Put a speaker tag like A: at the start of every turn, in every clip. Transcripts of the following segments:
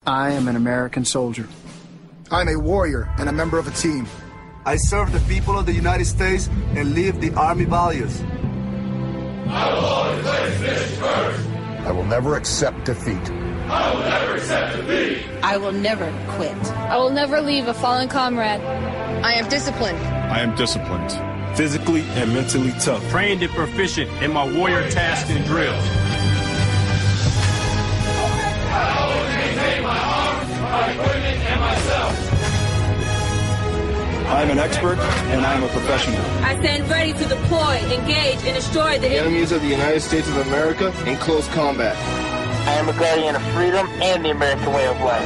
A: I am an American soldier.
B: I'm a warrior and a member of a team.
C: I serve the people of the United States and live the Army values.
D: I will always place mission first.
E: I will never accept defeat.
D: I will never accept defeat.
F: I will never quit.
G: I will never leave a fallen comrade.
H: I am disciplined.
I: I am disciplined. Physically and mentally tough.
J: Trained and proficient in my warrior tasks and drills.
D: I always maintain my arms, my equipment, and myself.
I: I am an expert and I am a professional.
K: I stand ready to deploy, engage, and destroy the
L: enemies of the United States of America in close combat.
M: I am a guardian of freedom and the American way of life.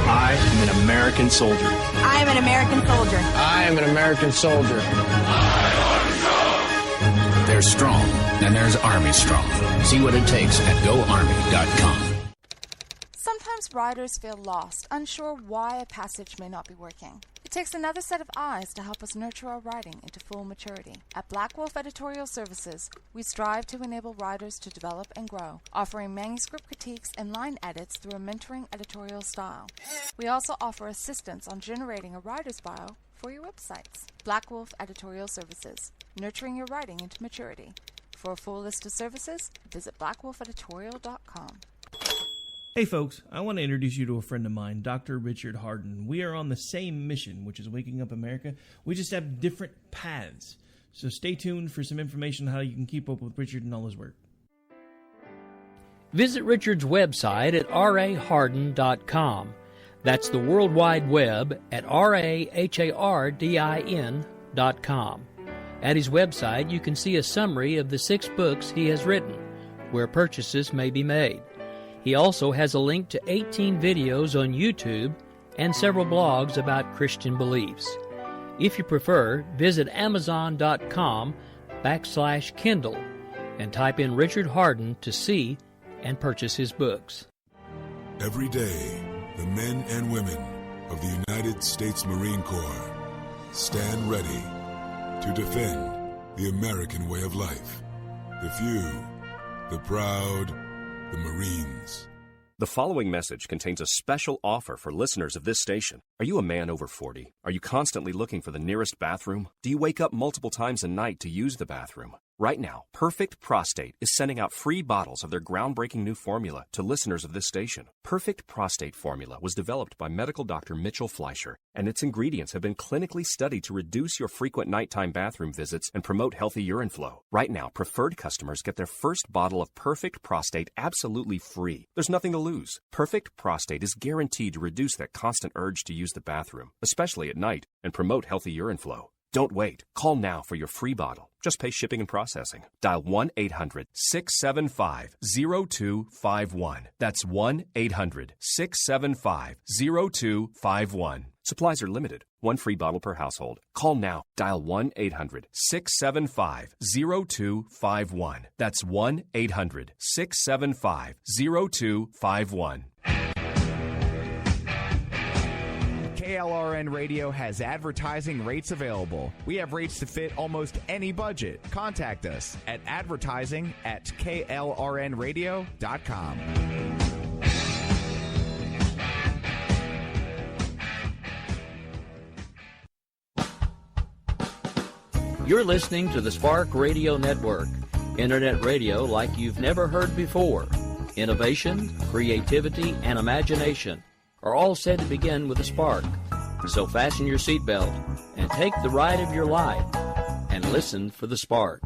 J: I am an American soldier.
H: I am an American soldier.
N: I am an American soldier.
O: There's strong, and there's Army strong. See what it takes at GoArmy.com.
P: Sometimes riders feel lost, unsure why a passage may not be working. It takes another set of eyes to help us nurture our writing into full maturity. At Black Wolf Editorial Services, we strive to enable writers to develop and grow, offering manuscript critiques and line edits through a mentoring editorial style. We also offer assistance on generating a writer's bio for your websites. Black Wolf Editorial Services, nurturing your writing into maturity. For a full list of services, visit blackwolfeditorial.com.
Q: Hey folks, I want to introduce you to a friend of mine, Dr. Richard Harden. We are on the same mission, which is waking up America. We just have different paths. So stay tuned for some information on how you can keep up with Richard and all his work.
R: Visit Richard's website at raharden.com. That's the World Wide Web at RAHARDIN.com. At his website, you can see a summary of the 6 books he has written, where purchases may be made. He also has a link to 18 videos on YouTube and several blogs about Christian beliefs. If you prefer, visit Amazon.com/Kindle and type in Richard Harden to see and purchase his books.
S: Every day, the men and women of the United States Marine Corps stand ready to defend the American way of life. The few, the proud, the Marines.
T: The following message contains a special offer for listeners of this station. Are you a man over 40? Are you constantly looking for the nearest bathroom? Do you wake up multiple times a night to use the bathroom? Right now, Perfect Prostate is sending out free bottles of their groundbreaking new formula to listeners of this station. Perfect Prostate formula was developed by medical doctor Mitchell Fleischer, and its ingredients have been clinically studied to reduce your frequent nighttime bathroom visits and promote healthy urine flow. Right now, preferred customers get their first bottle of Perfect Prostate absolutely free. There's nothing to lose. Perfect Prostate is guaranteed to reduce that constant urge to use the bathroom, especially at night, and promote healthy urine flow. Don't wait. Call now for your free bottle. Just pay shipping and processing. Dial 1-800-675-0251. That's 1-800-675-0251. Supplies are limited. One free bottle per household. Call now. Dial 1-800-675-0251. That's 1-800-675-0251.
N: KLRN Radio has advertising rates available. We have rates to fit almost any budget. Contact us at advertising@klrnradio.com.
R: You're listening to the Spark Radio Network, internet radio like you've never heard before. Innovation, creativity, and imagination are all said to begin with a spark. So fasten your seatbelt and take the ride of your life and listen for the spark.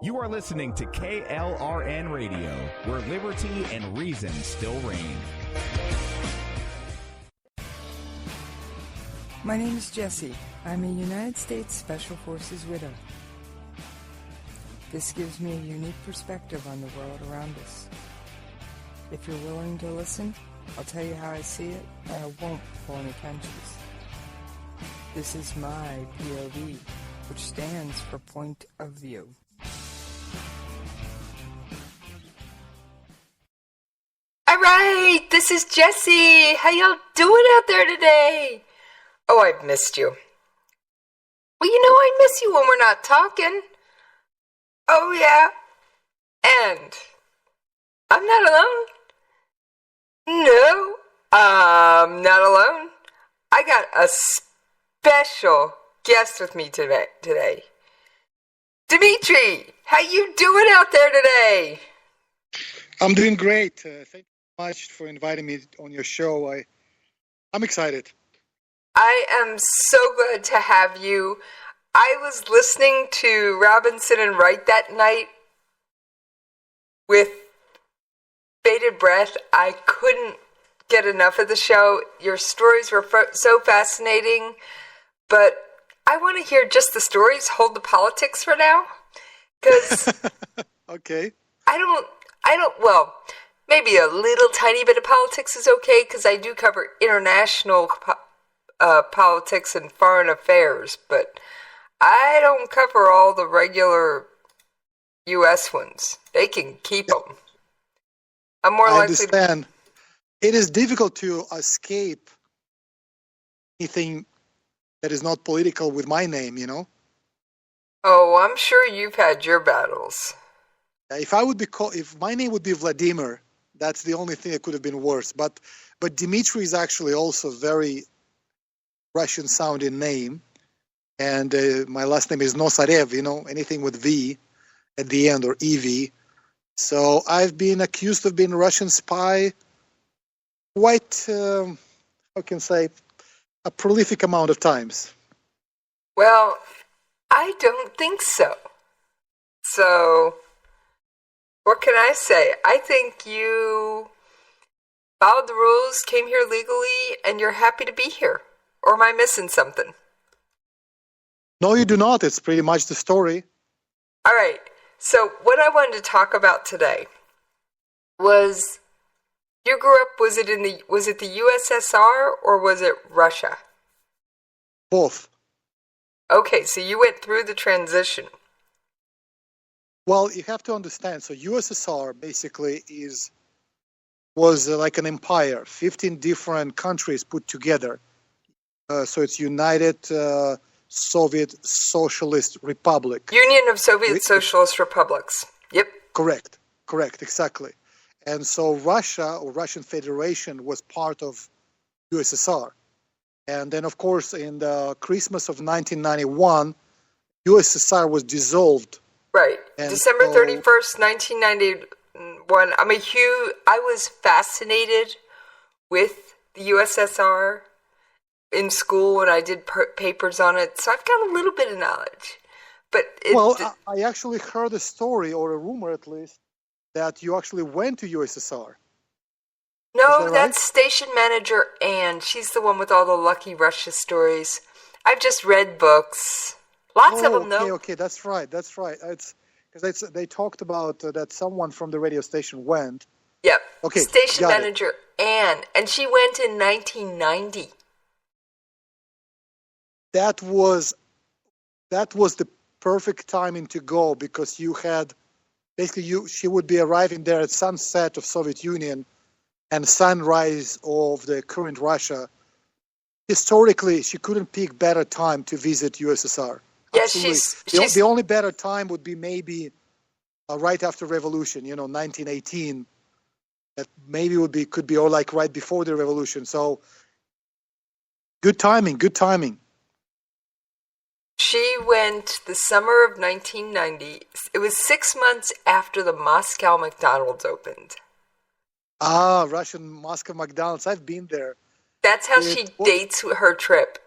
N: You are listening to KLRN Radio, where liberty and reason still reign.
C: My name is Jessie. I'm a United States Special Forces widow. This gives me a unique perspective on the world around us. If you're willing to listen, I'll tell you how I see it, and I won't pull any punches. This is my POV, which stands for point of view.
R: All right, this is Jessie. How y'all doing out there today? Oh, I've missed you. Well, you know I miss you when we're not talking. Oh, yeah. And
C: I'm not alone. I got a special guest with me today. Dimitri, how you doing out there today?
B: I'm doing great. Thank you so much for inviting me on your show. I'm excited.
C: I am so glad to have you. I was listening to Robinson and Wright that night with bated breath. I couldn't get enough of the show. Your stories were so fascinating, but I want to hear just the stories. Hold the politics for now, because
B: okay.
C: Well, maybe a little tiny bit of politics is okay, because I do cover international politics and foreign affairs, but I don't cover all the regular U.S. ones. They can keep them. I'm more likely to
B: understand. It is difficult to escape anything that is not political with my name, you know?
C: Oh, I'm sure you've had your battles.
B: If my name would be Vladimir, that's the only thing that could have been worse. But Dimitri is actually also very Russian-sounding name, and my last name is Nosarev. You know, anything with V at the end or EV. So I've been accused of being a Russian spy quite, I can say, a prolific amount of times.
C: Well, I don't think so. So, what can I say? I think you followed the rules, came here legally, and you're happy to be here. Or am I missing something?
B: No, you do not. It's pretty much the story.
C: All right. So, what I wanted to talk about today was, you grew up, was it the USSR or was it Russia?
B: Both.
C: Okay, so you went through the transition.
B: Well, you have to understand. So USSR basically was like an empire, 15 different countries put together. So it's United Soviet Socialist Republic.
C: Union of Soviet Socialist Republics. Yep.
B: Correct, exactly. And so Russia, or Russian Federation, was part of USSR. And then, of course, in the Christmas of 1991, USSR was dissolved.
C: Right. And December 31st, 1991. I was fascinated with the USSR in school when I did papers on it, so I've got a little bit of knowledge. But
B: I actually heard a story, or a rumor at least, that you actually went to USSR.
C: No, that's Station Manager Ann. She's the one with all the Lucky Russia stories. I've just read books. Lots of them, though.
B: Okay, that's right. It's because they talked about that someone from the radio station went.
C: Yep.
B: Okay.
C: Station Manager Ann, and she went in 1990.
B: That was the perfect timing to go, because you had she would be arriving there at sunset of Soviet Union and sunrise of the current Russia. Historically, she couldn't pick better time to visit USSR.
C: Yeah,
B: absolutely. The only better time would be maybe right after revolution, 1918. That maybe could be or like right before the revolution. So good timing.
C: She went the summer of 1990. It was 6 months after the Moscow McDonald's opened.
B: Russian Moscow McDonald's. I've been there.
C: That's how she dates her trip.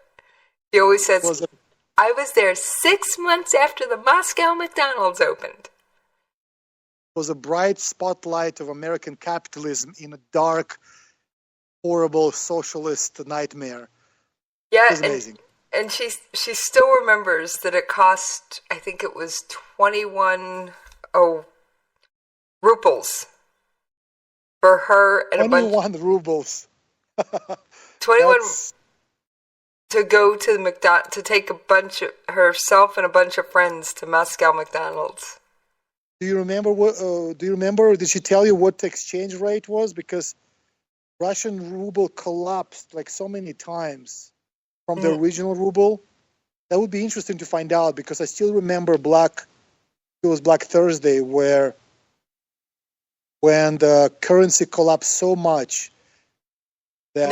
C: She always says, I was there 6 months after the Moscow McDonald's opened.
B: It was a bright spotlight of American capitalism in a dark, horrible socialist nightmare.
C: Yeah,
B: it was amazing.
C: And she still remembers that it cost, I think it was 21 rubles for her and
B: 21 rubles.
C: 21 to go to to take herself and a bunch of friends to Moscow McDonald's.
B: Do you remember? Did she tell you what the exchange rate was? Because Russian ruble collapsed like so many times from the original ruble. That would be interesting to find out, because I still remember Black Thursday, when the currency collapsed so much that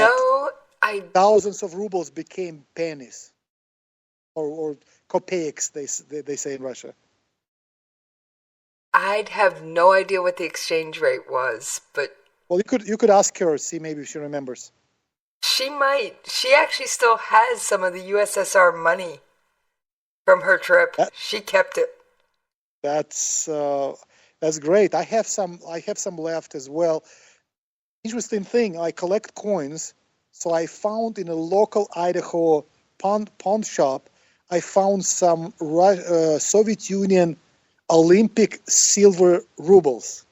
B: thousands of rubles became pennies, or kopeiks, they say in Russia.
C: I'd have no idea what the exchange rate was, but
B: well, you could ask her, see maybe if she remembers.
C: She might. She actually still has some of the USSR money from her trip. She kept it.
B: That's great. I have some left as well. Interesting thing, I collect coins, so I found in a local Idaho pawn shop, I found some Soviet Union Olympic silver rubles.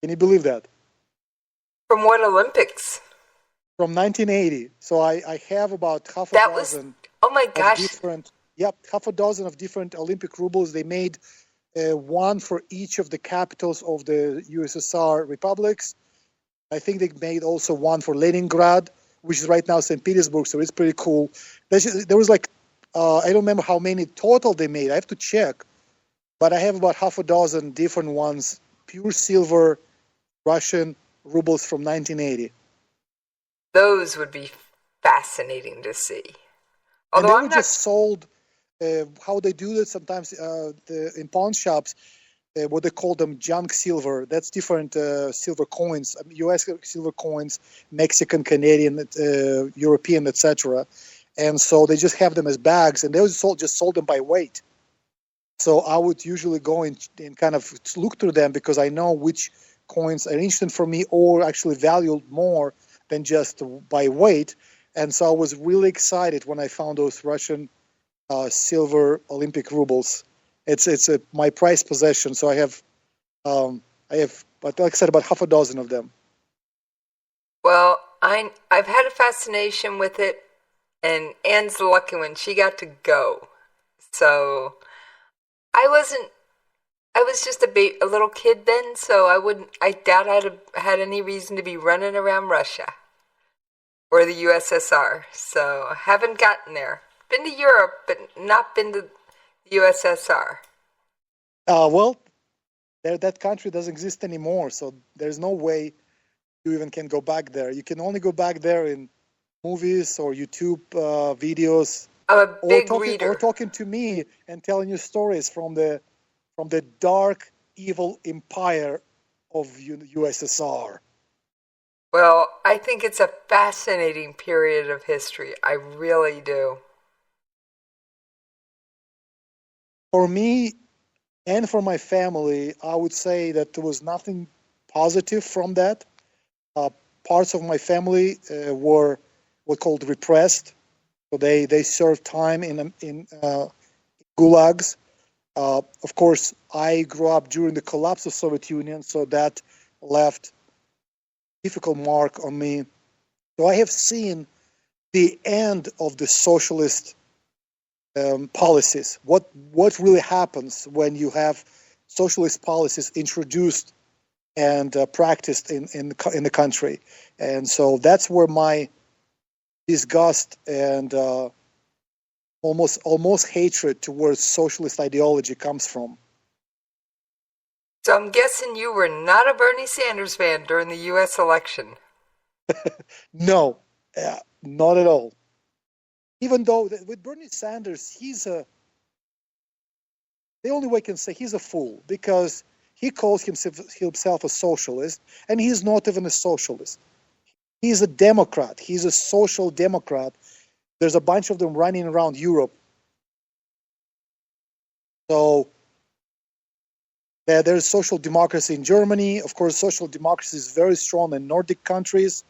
B: Can you believe that?
C: From what Olympics?
B: From 1980. So I have about half a dozen.
C: Oh my gosh!
B: Half a dozen of different Olympic rubles. They made one for each of the capitals of the USSR republics. I think they made also one for Leningrad, which is right now St. Petersburg. So it's pretty cool. There was like I don't remember how many total they made. I have to check, but I have about half a dozen different ones, pure silver Russian rubles from 1980.
C: Those would be fascinating to see.
B: Although and they were just sold. How they do that sometimes in pawn shops, what they call them junk silver. That's different silver coins, U.S. silver coins, Mexican, Canadian, European, etc. And so they just have them as bags, and they just sold them by weight. So I would usually go and kind of look through them because I know which coins are interesting for me or actually valued more than just by weight. And so I was really excited when I found those Russian silver Olympic rubles. It's my prized possession. So I have, but like I said, about half a dozen of them.
C: Well, I've had a fascination with it, and Anne's the lucky one. She got to go. So I was just a little kid then, so I doubt I'd have had any reason to be running around Russia or the USSR. So I haven't gotten there. Been to Europe, but not been to the USSR.
B: Well, that country doesn't exist anymore, so there's no way you even can go back there. You can only go back there in movies or YouTube videos.
C: I'm a big reader.
B: Or talking to me and telling you stories from the dark, evil empire of USSR.
C: Well, I think it's a fascinating period of history. I really do.
B: For me and for my family, I would say that there was nothing positive from that. Parts of my family were what's called repressed. So they served time in gulags. Of course, I grew up during the collapse of Soviet Union, so that left a difficult mark on me. So I have seen the end of the socialist policies. What really happens when you have socialist policies introduced and practiced in the country? And so that's where my disgust and almost hatred towards socialist ideology comes from.
C: So I'm guessing you were not a Bernie Sanders fan during the U.S. election.
B: No, not at all. Even though with Bernie Sanders, the only way I can say he's a fool, because he calls himself a socialist, and he's not even a socialist. He's a Democrat. He's a social Democrat. There's a bunch of them running around Europe. So there's social democracy in Germany. Of course, social democracy is very strong in Nordic countries,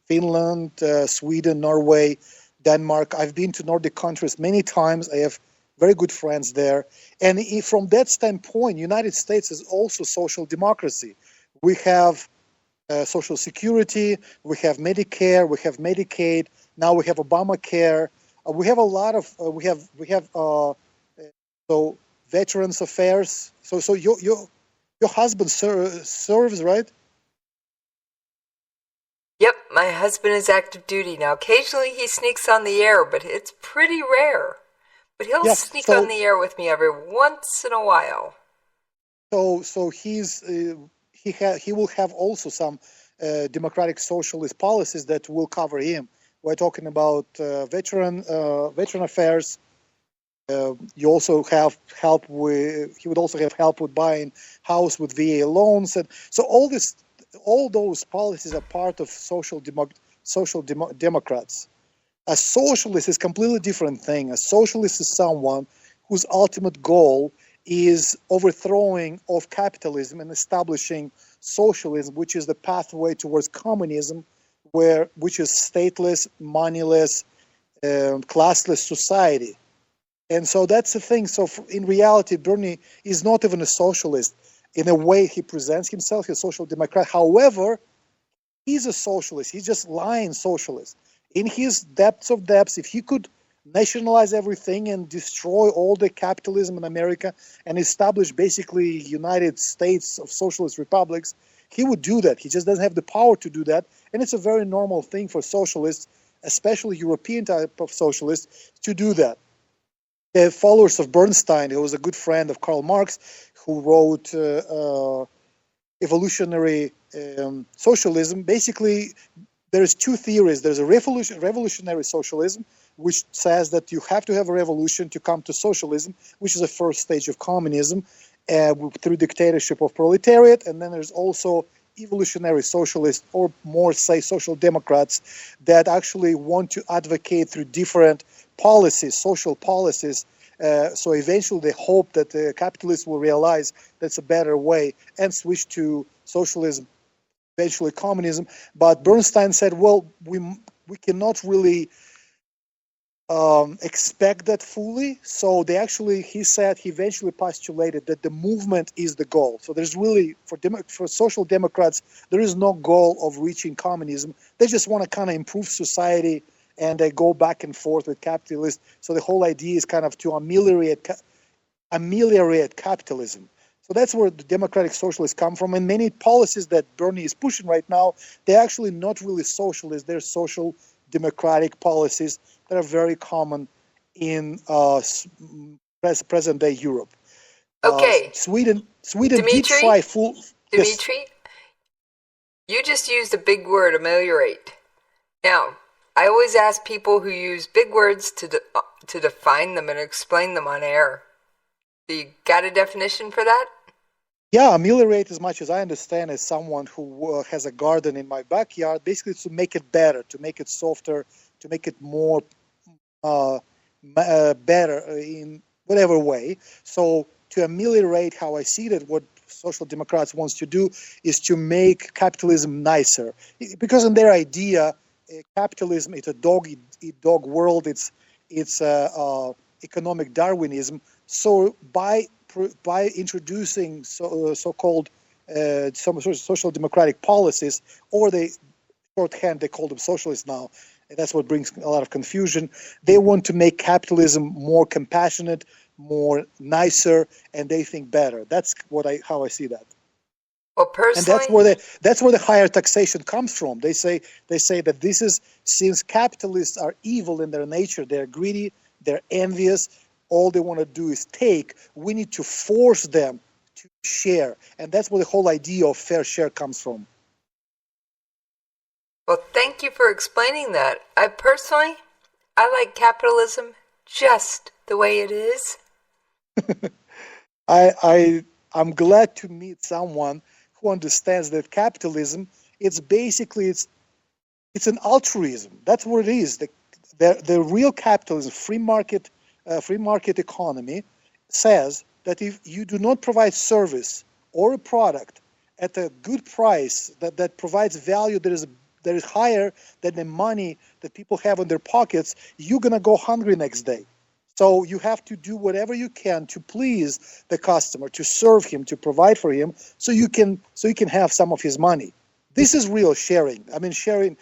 B: Finland, Sweden, Norway, Denmark. I've been to Nordic countries many times. I have very good friends there. And from that standpoint, United States is also social democracy. We have Social Security, we have Medicare, we have Medicaid. Now we have Obamacare. We have a lot of we have so Veterans Affairs. So your husband serves, right?
C: Yep, my husband is active duty now. Occasionally he sneaks on the air, but it's pretty rare. But he'll sneak on the air with me every once in a while.
B: So he will have also some democratic socialist policies that will cover him. we're talking about veteran affairs. You also have help with. He would also have help with buying house with VA loans, and so all those policies are part of social democrats. A socialist is a completely different thing. A socialist is someone whose ultimate goal is overthrowing of capitalism and establishing socialism, which is the pathway towards communism, which is stateless, moneyless, classless society. And so that's the thing. So in reality, Bernie is not even a socialist. In a way, he presents himself as a social democrat. However, he's a socialist. He's just lying socialist. In his depths of depths, if he could nationalize everything and destroy all the capitalism in America and establish basically United States of socialist republics, he would do that. He just doesn't have the power to do that. And it's a very normal thing for socialists, especially European type of socialists, to do that. The followers of Bernstein, who was a good friend of Karl Marx, who wrote Evolutionary Socialism, basically there's two theories. There's a revolutionary socialism, which says that you have to have a revolution to come to socialism, which is the first stage of communism, through dictatorship of proletariat. And then there's also evolutionary socialists, or more say social democrats, that actually want to advocate through different policies, social policies. So eventually they hope that the capitalists will realize that's a better way and switch to socialism, eventually communism. But Bernstein said, well, we cannot really expect that fully. So he said, he eventually postulated that the movement is the goal. So there's really, for social democrats, there is no goal of reaching communism. They just want to kind of improve society, and they go back and forth with capitalists. So the whole idea is kind of to ameliorate capitalism. So that's where the democratic socialists come from. And many policies that Bernie is pushing right now, they're actually not really socialist. They're social democratic policies that are very common in present-day Europe.
F: Okay.
B: Sweden
F: Dimitri,
B: did try full...
F: Dimitri, yes. You just used a big word, ameliorate. Now, I always ask people who use big words to define them and explain them on air. Do you got a definition for that?
B: Yeah, ameliorate, as much as I understand, is someone who has a garden in my backyard, basically to make it better, to make it softer, to make it more better in whatever way. So to ameliorate, how I see that, what social democrats wants to do is to make capitalism nicer. Because in their idea, capitalism is a dog-eat-dog world. It's economic Darwinism. So by introducing so-called some social democratic policies, or shorthand they call them socialists now, and that's what brings a lot of confusion. They want to make capitalism more compassionate, more nicer, and they think better. That's how I see that.
F: Well, personally,
B: and that's where the higher taxation comes from. They say that this is, since capitalists are evil in their nature, they're greedy, they're envious, all they want to do is take. We need to force them to share, and that's where the whole idea of fair share comes from.
F: Well, thank you for explaining that. I like capitalism just the way it is.
B: I'm glad to meet someone who understands that capitalism, it's an altruism. That's what it is. The real capitalism, free market economy, says that if you do not provide service or a product at a good price that provides value that is higher than the money that people have in their pockets, you're gonna go hungry next day. So you have to do whatever you can to please the customer, to serve him, to provide for him, so you can have some of his money. This is real sharing. I mean, sharing.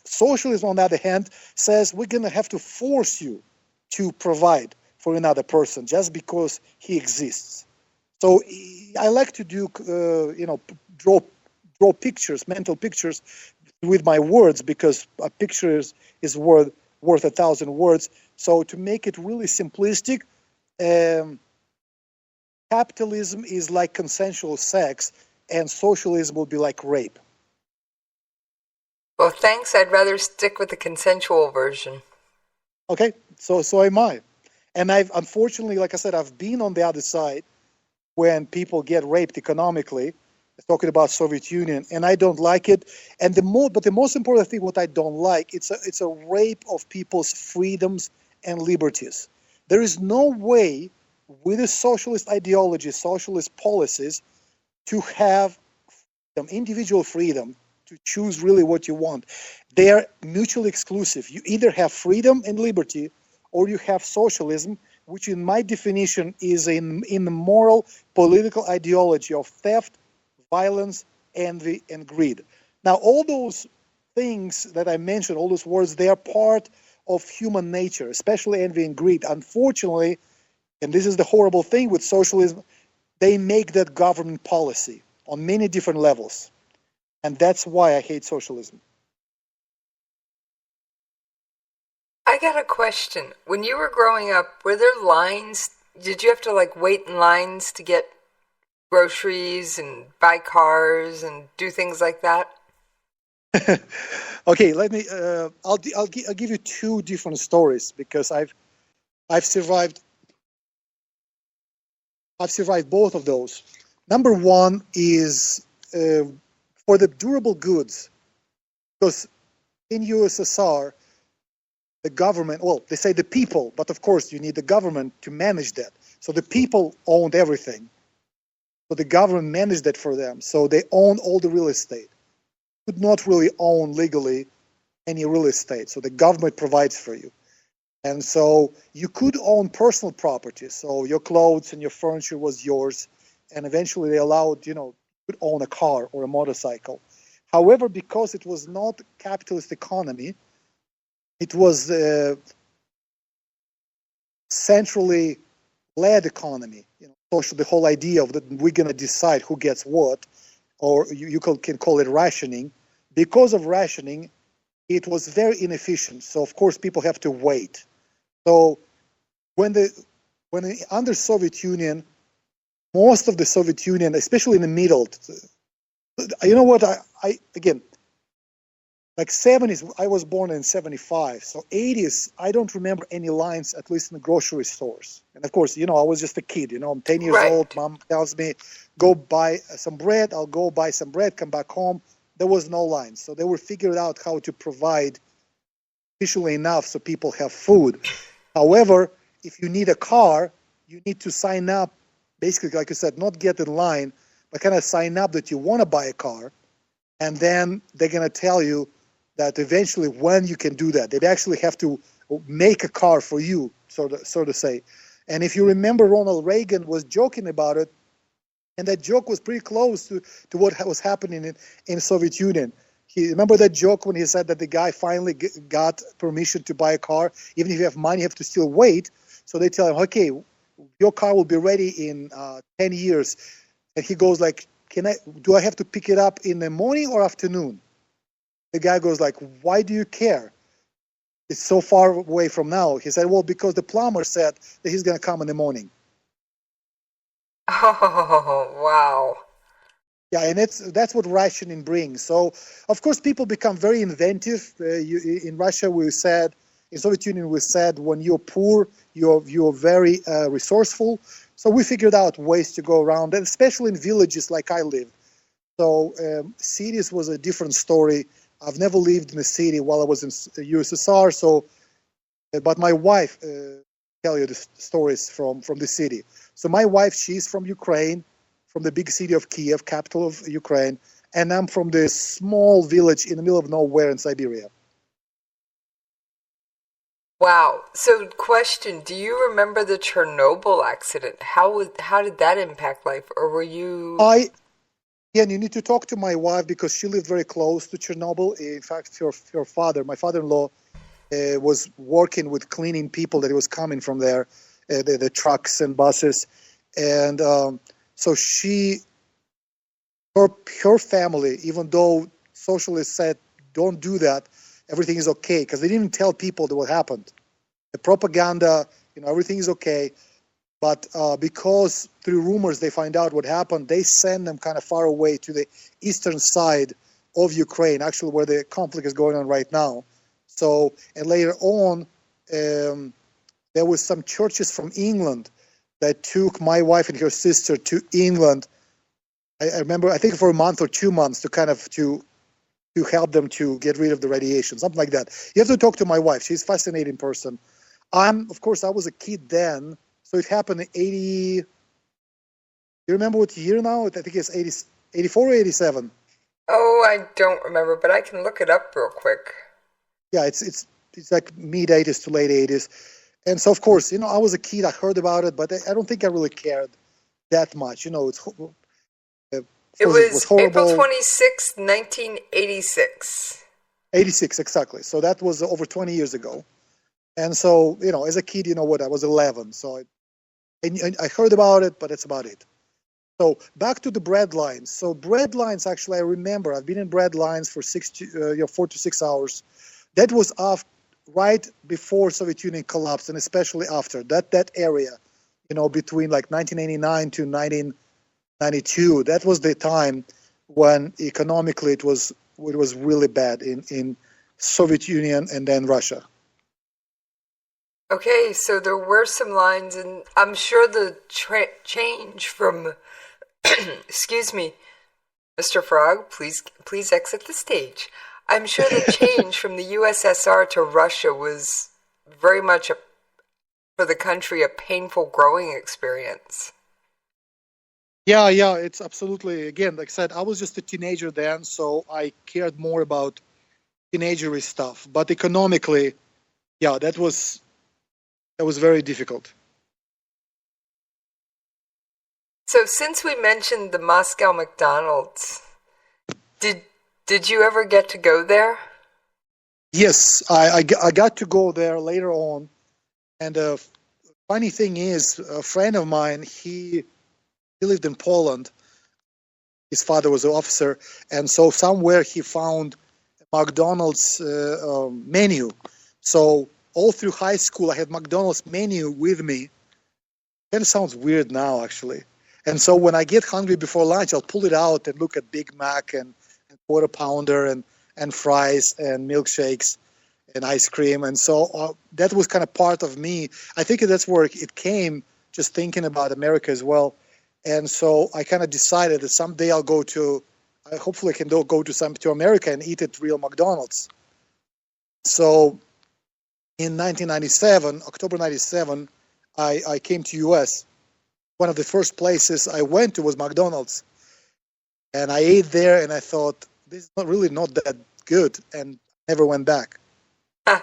B: Socialism, on the other hand, says we're going to have to force you to provide for another person just because he exists. So I like to do, draw pictures, mental pictures, with my words, because a picture is worth 1,000 words. So to make it really simplistic, capitalism is like consensual sex, and socialism will be like rape.
F: Well, thanks. I'd rather stick with the consensual version.
B: Okay, so am I. And I've, unfortunately, like I said, I've been on the other side when people get raped economically, talking about Soviet Union, and I don't like it. And but the most important thing, what I don't like, it's a rape of people's freedoms and liberties. There is no way with a socialist ideology, socialist policies, to have some individual freedom to choose really what you want. They are mutually exclusive. You either have freedom and liberty, or you have socialism, which in my definition is in the moral political ideology of theft, violence, envy, and greed. Now, all those things that I mentioned, all those words, they are part of human nature, especially envy and greed. Unfortunately, and this is the horrible thing with socialism, they make that government policy on many different levels. And that's why I hate socialism.
F: I got a question. When you were growing up, were there lines? Did you have to wait in lines to get groceries and buy cars and do things like that?
B: Okay, let me. I'll give you two different stories because I've survived. I've survived both of those. Number one is for the durable goods, because in USSR, the government, well, they say the people, but of course you need the government to manage that. So the people owned everything. So the government managed that for them. So they own all the real estate. Could not really own legally any real estate. So the government provides for you. And so you could own personal property. So your clothes and your furniture was yours. And eventually they allowed, you could own a car or a motorcycle. However, because it was not capitalist economy, it was a centrally led economy. So the whole idea of that we're going to decide who gets what, or you can call it rationing. Because of rationing, it was very inefficient. So of course people have to wait. So when under Soviet Union, most of the Soviet Union, especially in the middle, you know what? I again, like 70s, I was born in 75. So 80s, I don't remember any lines, at least in the grocery stores. And of course, I was just a kid. I'm 10 years old. Mom tells me, go buy some bread. I'll go buy some bread, come back home. There was no line. So they were figuring out how to provide efficiently enough so people have food. However, if you need a car, you need to sign up, basically, like you said, not get in line, but kind of sign up that you want to buy a car. And then they're going to tell you that eventually when you can do that. They actually have to make a car for you, so to say. And if you remember, Ronald Reagan was joking about it, and that joke was pretty close to what was happening in Soviet Union. Remember that joke when he said that the guy finally got permission to buy a car? Even if you have money, you have to still wait. So they tell him, okay, your car will be ready in 10 years. And he goes like, do I have to pick it up in the morning or afternoon? The guy goes like, why do you care? It's so far away from now. He said, well, because the plumber said that he's going to come in the morning.
F: Oh, wow.
B: Yeah, and that's what rationing brings. So, of course, people become very inventive. In Russia, in Soviet Union, we said, when you're poor, you're very resourceful. So we figured out ways to go around, and especially in villages like I lived. So cities was a different story. I've never lived in a city while I was in the USSR. So, but my wife tell you the stories from the city. So my wife, she's from Ukraine, from the big city of Kiev, capital of Ukraine, and I'm from this small village in the middle of nowhere in Siberia.
F: Wow. So question, do you remember the Chernobyl accident? How did that impact life? Or were you...
B: And you need to talk to my wife because she lived very close to Chernobyl. In fact, her father, my father-in-law, was working with cleaning people that was coming from there, the trucks and buses. And so her family, even though socialists said, don't do that, everything is okay, because they didn't tell people what happened. The propaganda, everything is okay. But because through rumors they find out what happened, they send them kind of far away to the eastern side of Ukraine, actually where the conflict is going on right now. So, and later on, there was some churches from England that took my wife and her sister to England. I remember, I think for a month or 2 months to help them to get rid of the radiation, something like that. You have to talk to my wife. She's a fascinating person. Of course, I was a kid then, so it happened in 80. Do you remember what year now? I think it's 84 or 87.
F: Oh, I don't remember, but I can look it up real quick.
B: Yeah, it's like mid-80s to late 80s. And so, of course, I was a kid. I heard about it, but I don't think I really cared that much. It was
F: April 26, 1986.
B: 86, exactly. So that was over 20 years ago. And so, as a kid, I was 11. So I heard about it, but that's about it. So back to the bread lines. So bread lines, actually, I remember I've been in bread lines for 4 to 6 hours. That was right before Soviet Union collapsed, and especially after that area, between like 1989 to 1992. That was the time when economically it was really bad in Soviet Union and then Russia.
F: Okay, so there were some lines, and I'm sure the change from, excuse me, Mr. Frog, please exit the stage. I'm sure the change from the USSR to Russia was very much for the country a painful growing experience.
B: Yeah, it's absolutely, again, like I said, I was just a teenager then, so I cared more about teenagery stuff. But economically, yeah, that was very difficult.
F: So since we mentioned the Moscow McDonald's, did you ever get to go there?
B: Yes, I got to go there later on. And the funny thing is, a friend of mine, he lived in Poland. His father was an officer. And so somewhere he found a McDonald's menu. So all through high school, I had McDonald's menu with me. Kind of sounds weird now, actually. And so when I get hungry before lunch, I'll pull it out and look at Big Mac and Quarter Pounder and fries and milkshakes and ice cream. And so that was kind of part of me. I think that's where it came, just thinking about America as well. And so I kind of decided that someday I'll hopefully I can go to America and eat at real McDonald's. So in 1997, October 97, I came to U.S. One of the first places I went to was McDonald's. And I ate there and I thought, this is not that good, and never went back.
F: Well,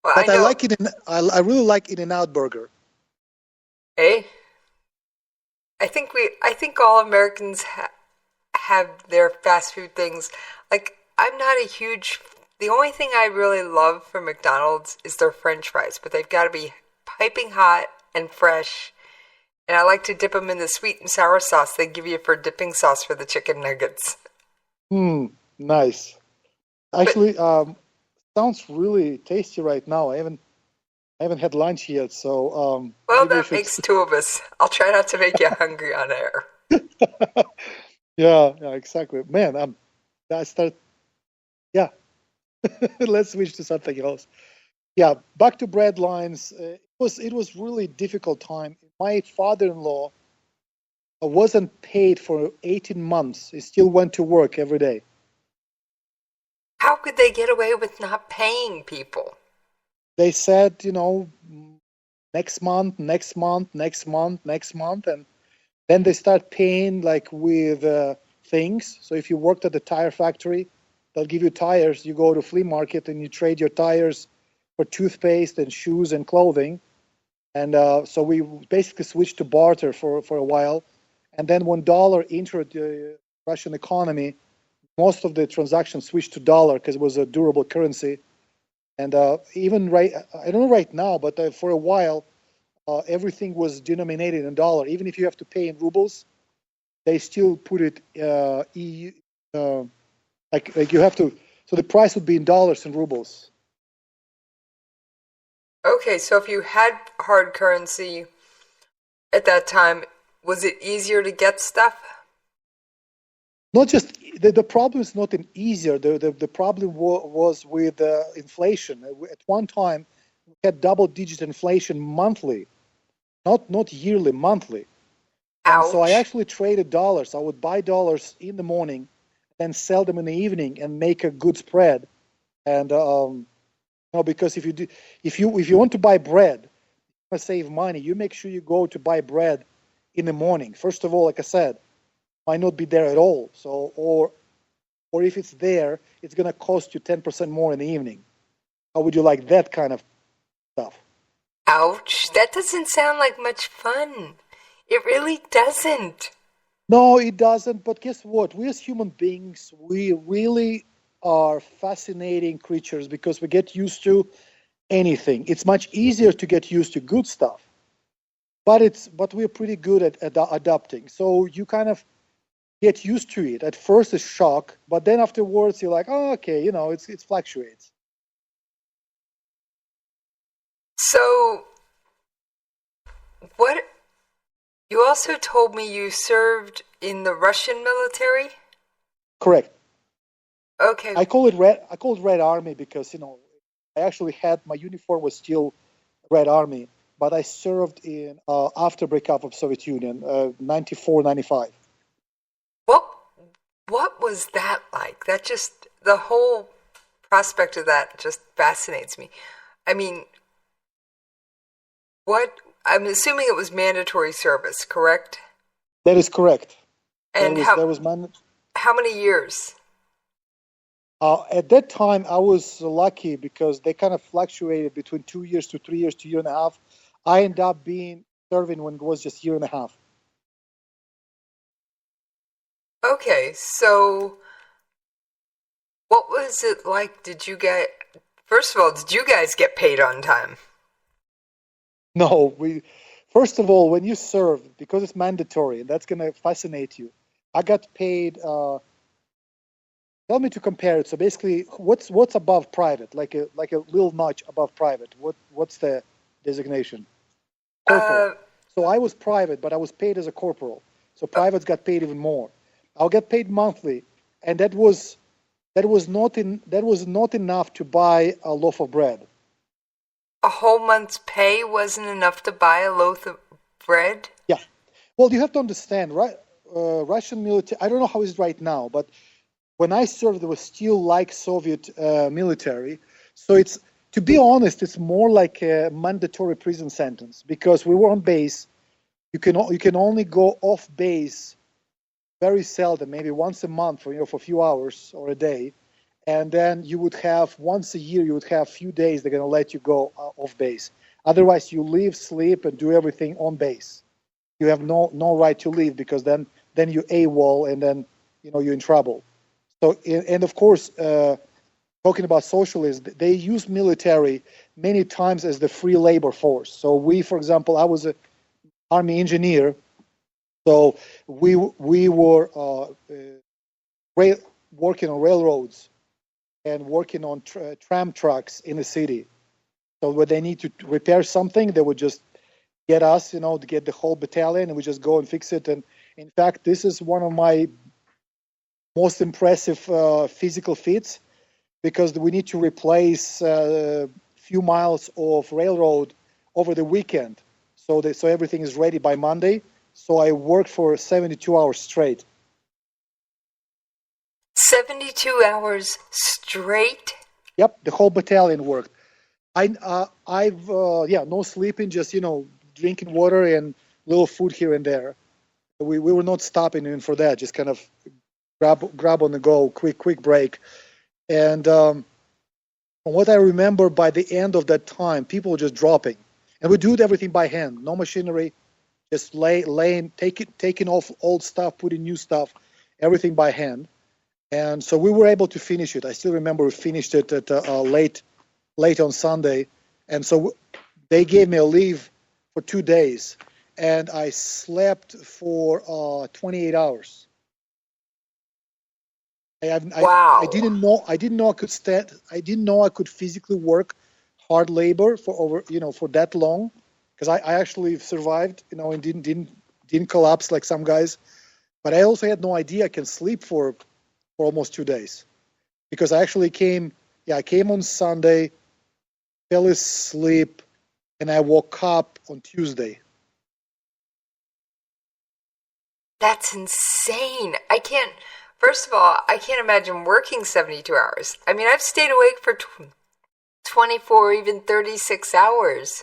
B: but I like it. I really like In-N-Out Burger.
F: Hey, I think all Americans have their fast food things. Like, I'm not a huge. The only thing I really love from McDonald's is their French fries, but they've got to be piping hot and fresh. And I like to dip them in the sweet and sour sauce they give you for dipping sauce for the chicken nuggets.
B: Nice. Actually, sounds really tasty right now. I haven't had lunch yet, so.
F: Well, that makes two of us. I'll try not to make you hungry on air.
B: Yeah, exactly. Man, Yeah. Let's switch to something else. Yeah, back to bread lines. It was really difficult time. My father-in-law wasn't paid for 18 months. He still went to work every day.
F: How could they get away with not paying people?
B: They said, next month, and then they start paying like with things. So if you worked at the tire factory, they'll give you tires. You go to flea market and you trade your tires for toothpaste and shoes and clothing. And so we basically switched to barter for a while. And then when dollar entered the Russian economy, most of the transactions switched to dollar because it was a durable currency. And even I don't know right now, but for a while, everything was denominated in dollar. Even if you have to pay in rubles, they still put it like you have to. So the price would be in dollars and rubles.
F: Okay, so if you had hard currency at that time, was it easier to get stuff?
B: Not just the problem is not an easier. The problem was with inflation. At one time, we had double-digit inflation monthly, not yearly, monthly. And so I actually traded dollars. I would buy dollars in the morning, then sell them in the evening, and make a good spread. And because if you want to buy bread, you want to save money. You make sure you go to buy bread in the morning. First of all, like I said, might not be there at all. So or if it's there, it's going to cost you 10% more in the evening. How would you like that kind of stuff?
F: Ouch! That doesn't sound like much fun. It really doesn't.
B: No, it doesn't. But guess what? We as human beings, we really are fascinating creatures because we get used to anything. It's much easier to get used to good stuff, but we're pretty good at adapting. So you kind of get used to it. At first, it's shock, but then afterwards, you're like, oh, okay, it fluctuates.
F: So, what? You also told me you served in the Russian military?
B: Correct.
F: Okay.
B: I call it Red Army because I actually had my uniform was still Red Army, but I served in after breakup of Soviet Union, 94, 95.
F: What was that like? That just the whole prospect of that just fascinates me. I mean, I'm assuming it was mandatory service, correct?
B: That is correct.
F: And how many years?
B: At that time, I was lucky because they kind of fluctuated between 2 years to 3 years to a year and a half. I ended up serving when it was just a year and a half.
F: Okay, so what was it like? First of all, did you guys get paid on time?
B: No, first of all, when you serve, because it's mandatory, and that's going to fascinate you, I got paid, tell me to compare it. So basically, what's above private, like a little notch above private? What's the designation? Corporal. So I was private, but I was paid as a corporal. So privates got paid even more. I'll get paid monthly, and that was not enough to buy a loaf of bread.
F: A whole month's pay wasn't enough to buy a loaf of bread?
B: Yeah. Well, you have to understand, right? Russian military, I don't know how it's right now, but when I served, it was still like Soviet military. So to be honest, it's more like a mandatory prison sentence because we were on base. You can only go off base very seldom, maybe once a month for a few hours or a day. And then you would have, once a year, you would have a few days they're going to let you go off base. Otherwise, you leave, sleep, and do everything on base. You have no right to leave because then you AWOL and then you're in trouble. So, and of course, talking about socialists, they use military many times as the free labor force. So for example, I was an army engineer. So we were working on railroads and working on tram trucks in the city. So when they need to repair something, they would just get us, to get the whole battalion, and we just go and fix it. And in fact, this is one of my most impressive physical feats because we need to replace a few miles of railroad over the weekend. So everything is ready by Monday. So I worked for 72 hours straight.
F: 72 hours straight?
B: Yep, the whole battalion worked. I've no sleeping, just drinking water and little food here and there. We were not stopping even for that, just kind of grab on the go, quick break. And from what I remember, by the end of that time, people were just dropping, and we do everything by hand, no machinery. Just laying, taking off old stuff, putting new stuff, everything by hand. And so we were able to finish it. I still remember we finished it at late on Sunday. And so they gave me a leave for 2 days, and I slept for 28 hours.
F: Wow!
B: I didn't know I could stand. I didn't know I could physically work hard labor for for that long. Because I actually survived, and didn't collapse like some guys. But I also had no idea I can sleep for for almost 2 days. Because I actually came on Sunday, fell asleep, and I woke up on Tuesday.
F: That's insane. First of all, I can't imagine working 72 hours. I mean, I've stayed awake for 24, even 36 hours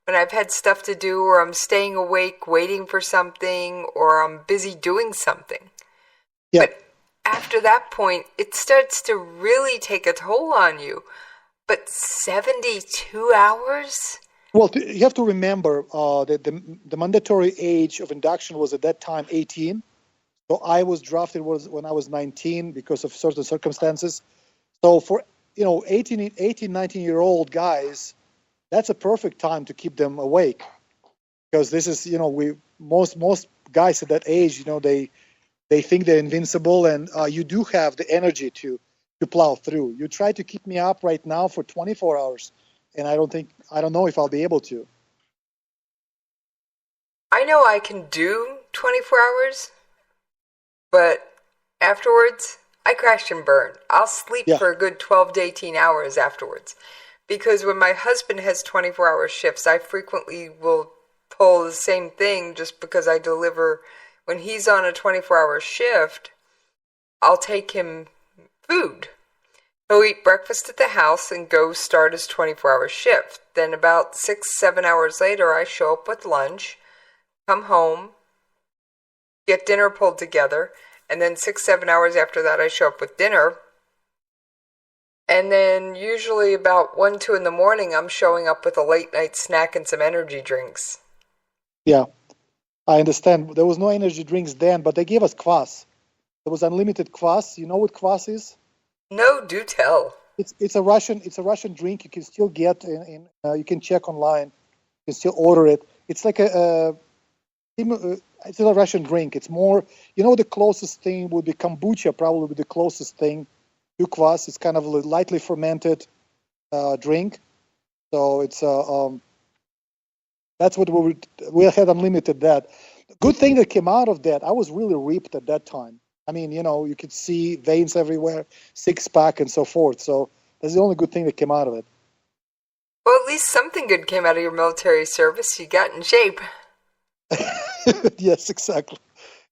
F: when I've had stuff to do, or I'm staying awake waiting for something, or I'm busy doing something.
B: Yeah.
F: But after that point, it starts to really take a toll on you. But 72 hours?
B: Well, you have to remember that the mandatory age of induction was at that time 18. So I was drafted when I was 19 because of certain circumstances. So for 18, 19-year-old guys, that's a perfect time to keep them awake, because this is most guys at that age, they think they're invincible, and you do have the energy to plow through. You try to keep me up right now for 24 hours, and I don't know if I'll be able to.
F: I know I can do 24 hours, but afterwards, I crash and burn. I'll sleep for a good 12 to 18 hours afterwards. Because when my husband has 24-hour shifts, I frequently will pull the same thing just because I deliver. When he's on a 24-hour shift, I'll take him food. He'll eat breakfast at the house and go start his 24-hour shift. Then about 6-7 hours later, I show up with lunch, come home, get dinner pulled together, and then 6-7 hours after that, I show up with dinner. And then usually about 1-2 in the morning, I'm showing up with a late night snack and some energy drinks.
B: Yeah, I understand. There was no energy drinks then, but they gave us kvass. There was unlimited kvass. You know what kvass is?
F: No, do tell.
B: It's a Russian drink. You can still get you can check online. You can still order it. It's like it's a Russian drink. It's more, the closest thing would be kombucha, probably the closest thing to kvass. It's kind of a lightly fermented drink. So it's that's what we had unlimited that. Good thing that came out of that, I was really ripped at that time. I mean, you could see veins everywhere, six-pack and so forth. So that's the only good thing that came out of it.
F: Well, at least something good came out of your military service. You got in shape.
B: Yes, exactly.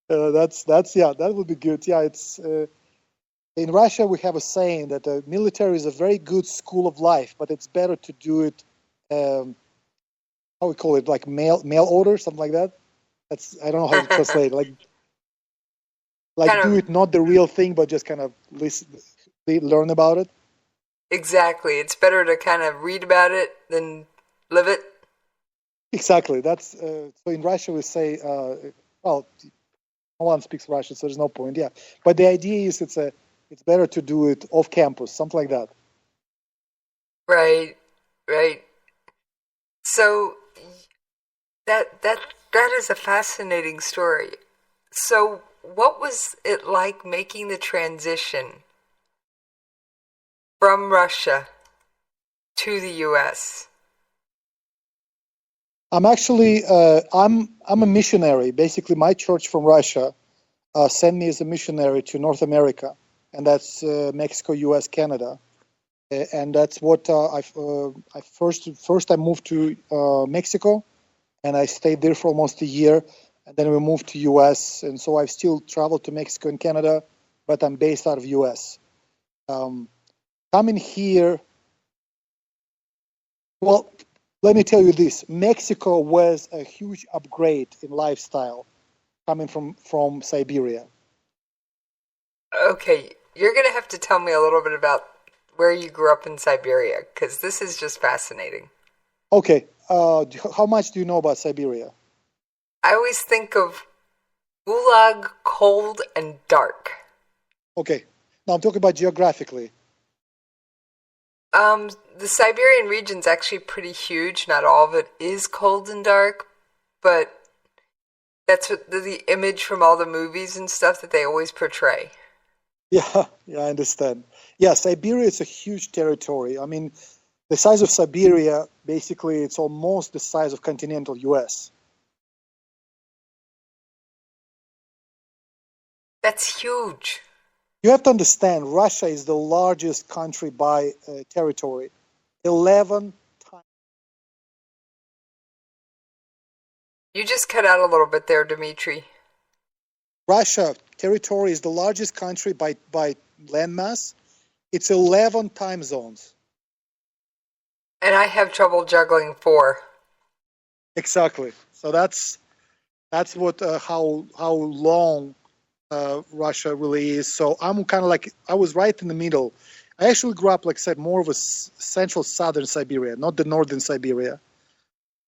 B: That would be good. Yeah, it's in Russia we have a saying that the military is a very good school of life, but it's better to do it. How we call it, like mail order, something like that. I don't know how to translate. Like do it not the real thing, but just kind of learn about it.
F: Exactly. It's better to kind of read about it than live it.
B: Exactly. That's so in Russia we say, no one speaks Russian, so there's no point. Yeah, but the idea is it's better to do it off campus, something like that.
F: Right. So that is a fascinating story. So what was it like making the transition from Russia to the U.S.?
B: I'm actually I'm a missionary. Basically, my church from Russia sent me as a missionary to North America, and that's Mexico, U.S., Canada, and that's what I first I moved to Mexico, and I stayed there for almost a year, and then we moved to U.S., and so I've still traveled to Mexico and Canada, but I'm based out of U.S. Coming here, well, let me tell you this. Mexico was a huge upgrade in lifestyle coming from Siberia.
F: Okay, you're going to have to tell me a little bit about where you grew up in Siberia, because this is just fascinating.
B: Okay, how much do you know about Siberia?
F: I always think of gulag, cold, and dark.
B: Okay, now I'm talking about geographically.
F: The Siberian region's actually pretty huge. Not all of it is cold and dark, but that's what the image from all the movies and stuff that they always portray.
B: Yeah, I understand. Yeah, Siberia is a huge territory. I mean, the size of Siberia, basically, it's almost the size of continental U.S.
F: That's huge.
B: You have to understand, Russia is the largest country by territory. 11 times.
F: You just cut out a little bit there, Dimitri.
B: Russia territory is the largest country by landmass. It's 11 time zones.
F: And I have trouble juggling 4.
B: Exactly. So that's what how long Russia really is. So I'm kind of like, I was right in the middle. I actually grew up, like I said, more of a central southern Siberia, not the northern Siberia.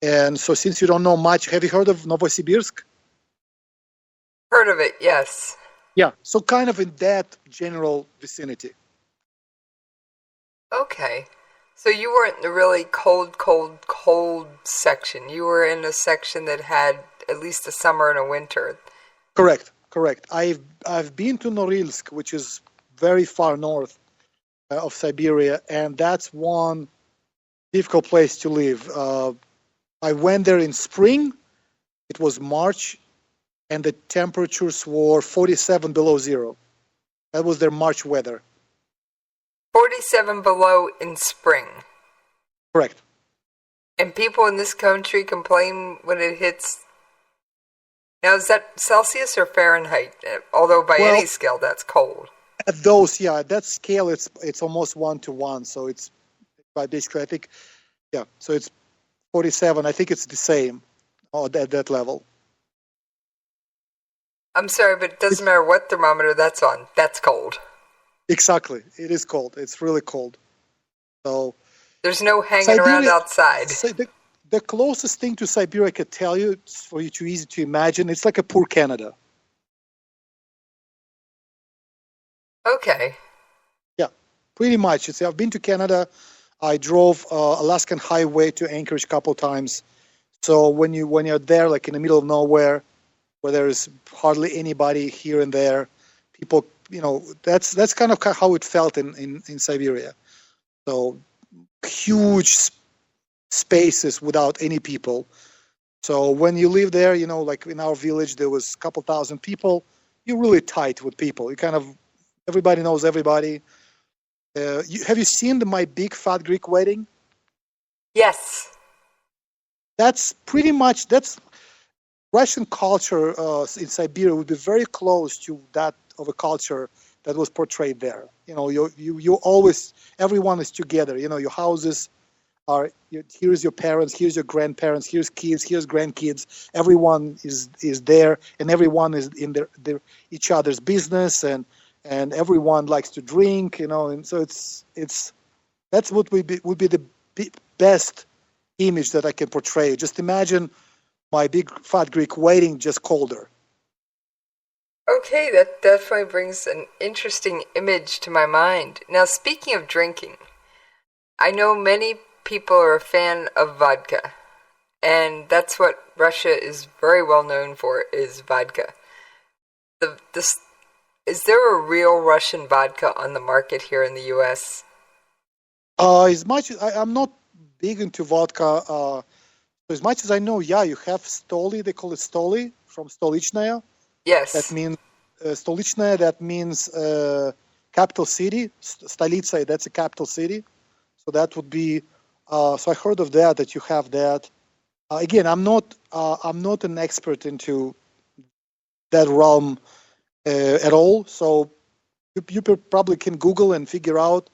B: And so since you don't know much, have you heard of Novosibirsk?
F: Heard of it, yes.
B: Yeah, so kind of in that general vicinity.
F: Okay. So you weren't in the really cold section. You were in a section that had at least a summer and a winter.
B: Correct. I've been to Norilsk, which is very far north of Siberia, and that's one difficult place to live. I went there in spring. It was March, and the temperatures were 47 below zero. That was their March weather.
F: 47 below in spring.
B: Correct.
F: And people in this country complain when it hits. Now, is that Celsius or Fahrenheit? Although by any scale, that's cold.
B: At those, yeah, that scale, it's almost 1-to-1. So it's basically, I think, yeah. So it's 47. I think it's the same at that level.
F: I'm sorry, but it doesn't matter what thermometer that's on. That's cold.
B: Exactly, it is cold. It's really cold. So
F: there's no hanging around outside.
B: The closest thing to Siberia I could tell you, it's for you too easy to imagine, it's like a poor Canada.
F: Okay.
B: Yeah, pretty much. I've been to Canada. I drove Alaskan Highway to Anchorage a couple times. So when you're there, like in the middle of nowhere, where there's hardly anybody here and there, people, that's kind of how it felt in Siberia. So huge spaces without any people. So when you live there, like in our village, there was a couple thousand people. You're really tight with people. You kind of, everybody knows everybody. Have you seen My Big Fat Greek Wedding?
F: Yes.
B: That's Russian culture in Siberia would be very close to that of a culture that was portrayed there. You always, everyone is together. Your houses are, here's your parents, here's your grandparents, here's kids, here's grandkids. Everyone is there, and everyone is in their each other's business, and everyone likes to drink. And so that's what would be the best image that I can portray. Just imagine My Big Fat Greek Wedding, just colder.
F: Okay, that definitely brings an interesting image to my mind. Now, speaking of drinking, I know many people are a fan of vodka, and that's what Russia is very well known for, is vodka. Is there a real Russian vodka on the market here in the U.S.?
B: As much as I'm not big into vodka, as much as I know, yeah, you have Stoli. They call it Stoli from Stolichnaya.
F: Yes.
B: That means Stolichnaya. That means capital city. Stolica. That's a capital city. So that would be. So I heard of that. That you have that. Again, I'm not an expert into that realm at all. So you probably can Google and figure out.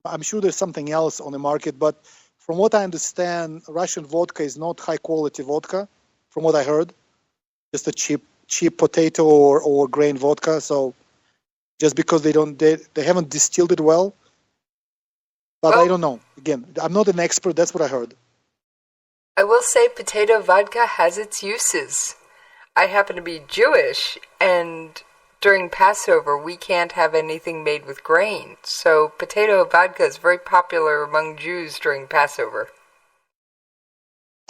B: I'm sure there's something else on the market, but from what I understand, Russian vodka is not high quality vodka. From what I heard, just a cheap potato or grain vodka. So just because they haven't distilled it well. But I don't know. Again, I'm not an expert. That's what I heard.
F: I will say potato vodka has its uses. I happen to be Jewish, and during Passover, we can't have anything made with grain. So potato vodka is very popular among Jews during Passover.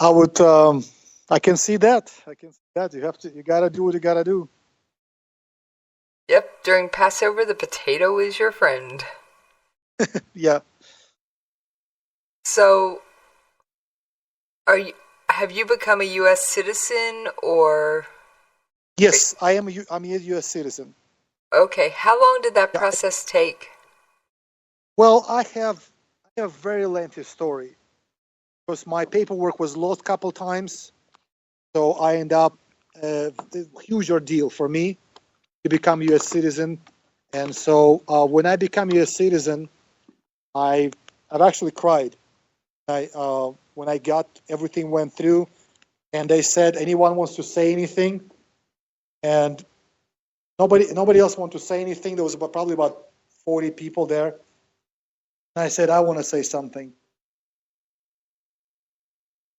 B: I can see that. You gotta do what you gotta do.
F: Yep, during Passover, the potato is your friend.
B: Yeah.
F: So, have you become a U.S. citizen, or?
B: Yes, I'm a U.S. citizen.
F: Okay, how long did that process take?
B: Well, I have a very lengthy story because my paperwork was lost a couple times, so I end up a huge ordeal for me to become U.S. citizen. And so when I become U.S. citizen, I've actually cried. When I got everything went through, and they said, anyone wants to say anything, and nobody else wanted to say anything. There was probably about 40 people there, and I said, I want to say something.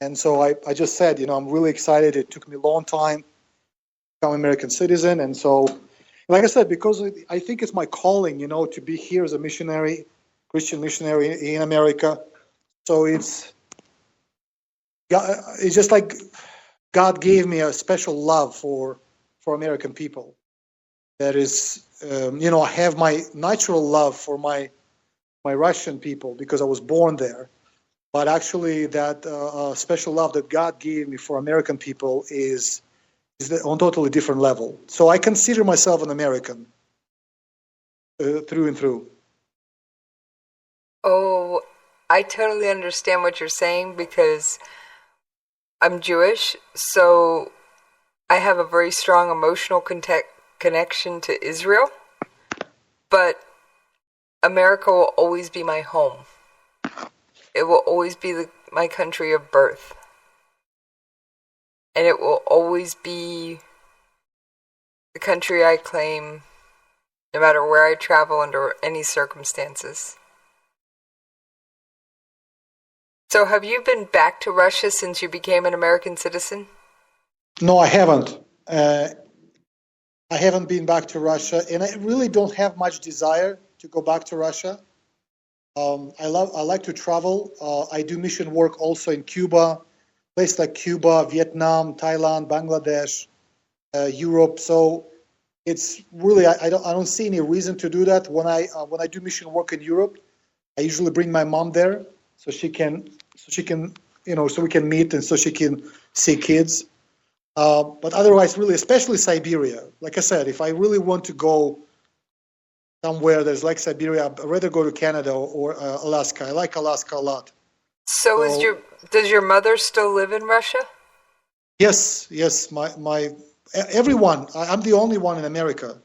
B: And so I just said, I'm really excited. It took me a long time to become an American citizen, and so, like I said, because I think it's my calling, to be here as a missionary, Christian missionary in America. So it's just like God gave me a special love for American people. That is, I have my natural love for my Russian people because I was born there. But actually, that special love that God gave me for American people is on a totally different level. So I consider myself an American through and through.
F: Oh, I totally understand what you're saying because I'm Jewish, so I have a very strong emotional connection to Israel, but America will always be my home. It will always be my country of birth. And it will always be the country I claim no matter where I travel under any circumstances. So have you been back to Russia since you became an American citizen?
B: No, I haven't. I haven't been back to Russia, and I really don't have much desire to go back to Russia. I like to travel. I do mission work also in Cuba, places like Cuba, Vietnam, Thailand, Bangladesh, Europe. So it's really I don't see any reason to do that. When I do mission work in Europe, I usually bring my mom there so we can meet and so she can see kids. But otherwise, really, especially Siberia. Like I said, if I really want to go somewhere that's like Siberia, I'd rather go to Canada or Alaska. I like Alaska a lot.
F: So does your mother still live in Russia?
B: Yes. My everyone. I'm the only one in America.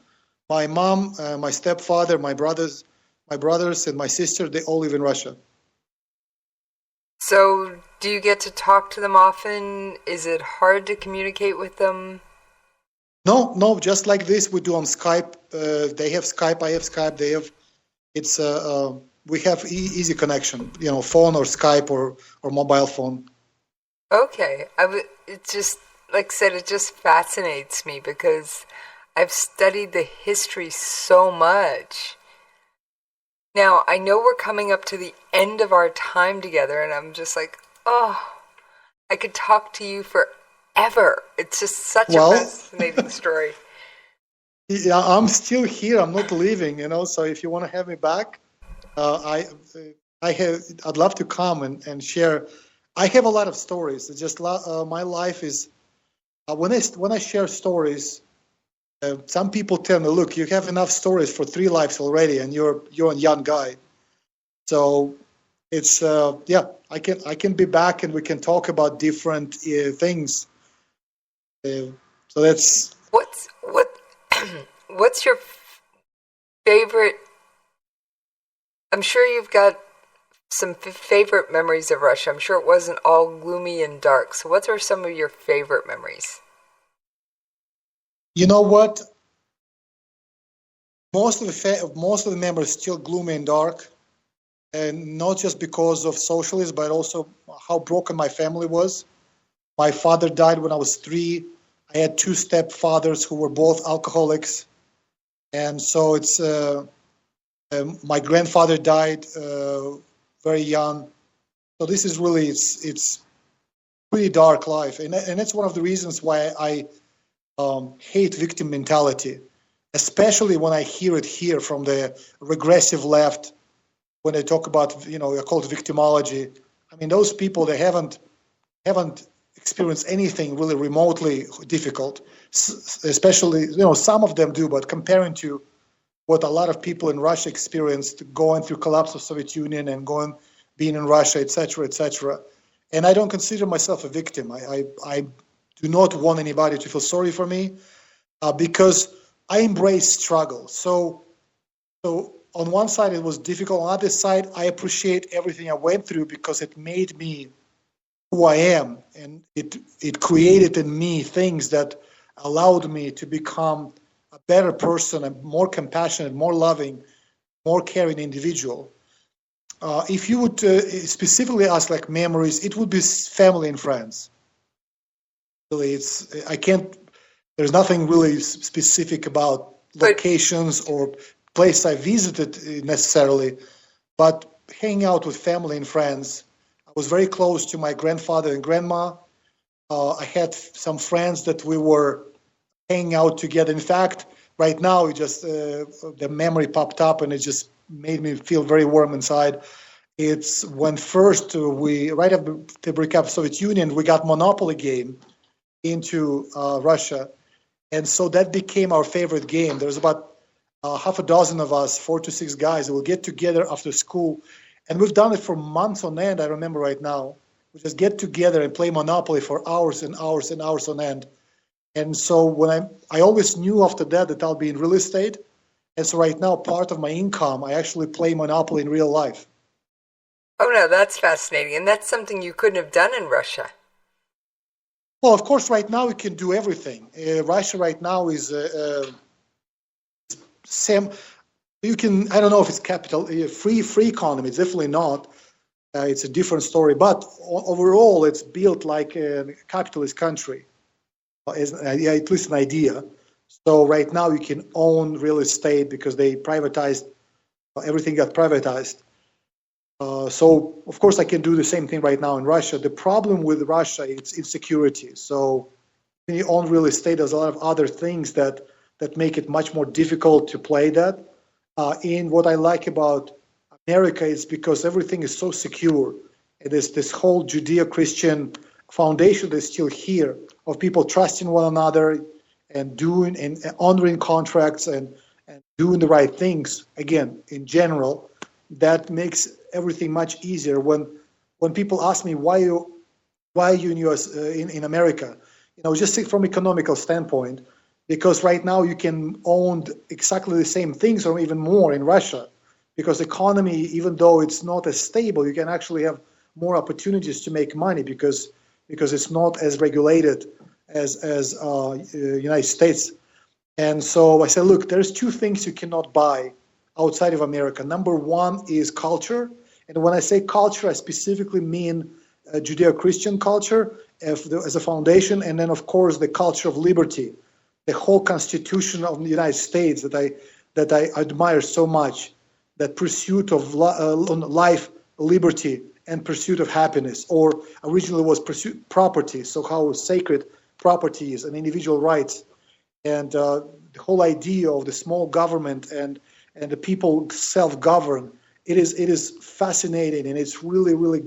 B: My mom, my stepfather, my brothers, and my sister, they all live in Russia.
F: So do you get to talk to them often? Is it hard to communicate with them?
B: No, just like this we do on Skype. They have Skype, I have Skype. We have easy connection, phone or Skype or mobile phone.
F: Okay, it just, like I said, it just fascinates me because I've studied the history so much. Now, I know we're coming up to the end of our time together, and I'm just like, I could talk to you forever. It's just such a fascinating story.
B: Yeah, I'm still here. I'm not leaving, so if you want to have me back, I'd love to come and share. I have a lot of stories. It's just my life is, when I share stories, some people tell me, look, you have enough stories for 3 lives already, and you're a young guy. So it's I can be back and we can talk about different things. So that's
F: what's your favorite? I'm sure you've got some favorite memories of Russia. I'm sure it wasn't all gloomy and dark. So what are some of your favorite memories?
B: You know what? Most of the memories still gloomy and dark, and not just because of socialism, but also how broken my family was. My father died when I was 3. I had 2 stepfathers who were both alcoholics, and so it's my grandfather died very young. So this is really it's pretty dark life, and that's one of the reasons why I hate victim mentality, especially when I hear it here from the regressive left when they talk about I call it victimology. I mean, those people, they haven't experienced anything really remotely difficult. Especially some of them do, but comparing to what a lot of people in Russia experienced going through collapse of Soviet Union and being in Russia, etc., etc. And I don't consider myself a victim. I do not want anybody to feel sorry for me because I embrace struggle. So on one side it was difficult. On the other side, I appreciate everything I went through because it made me who I am, and it created in me things that allowed me to become a better person, a more compassionate, more loving, more caring individual. If you would specifically ask like memories, it would be family and friends. Really, there's nothing really specific about locations or place I visited necessarily, but hanging out with family and friends. I was very close to my grandfather and grandma. I had some friends that we were hanging out together. In fact, right now, the memory popped up and it just made me feel very warm inside. It's when first right after the breakup of the Soviet Union, we got Monopoly game into Russia. And so that became our favorite game. There's about half a dozen of us, 4 to 6 guys, that will get together after school. And we've done it for months on end, I remember right now. We just get together and play Monopoly for hours and hours and hours on end. And so when I always knew after that I'll be in real estate. And so right now, part of my income, I actually play Monopoly in real life.
F: Oh, no, that's fascinating. And that's something you couldn't have done in Russia.
B: Well, of course, right now we can do everything. Russia right now is you can, I don't know if it's free economy. It's definitely not. It's a different story. But overall, it's built like a capitalist country, at least an idea. So right now you can own real estate because they privatized, everything got privatized. So, of course, I can do the same thing right now in Russia. The problem with Russia is insecurity. So when you own real estate, there's a lot of other things that make it much more difficult to play that. And what I like about America is because everything is so secure. It is this whole Judeo-Christian foundation that's still here of people trusting one another and doing and honoring contracts and doing the right things, again, in general. That makes everything much easier. When people ask me why are you in US in America, just from economical standpoint, because right now you can own exactly the same things or even more in Russia, because the economy, even though it's not as stable, you can actually have more opportunities to make money because it's not as regulated as United States. And so I said, look, there's 2 things you cannot buy outside of America. Number one is culture. And when I say culture, I specifically mean Judeo-Christian culture as a foundation. And then, of course, the culture of liberty, the whole Constitution of the United States that I admire so much, that pursuit of life, liberty, and pursuit of happiness, or originally was pursuit property, so how sacred property is and individual rights. And the whole idea of the small government and the people self-govern, it is fascinating, and it's really, really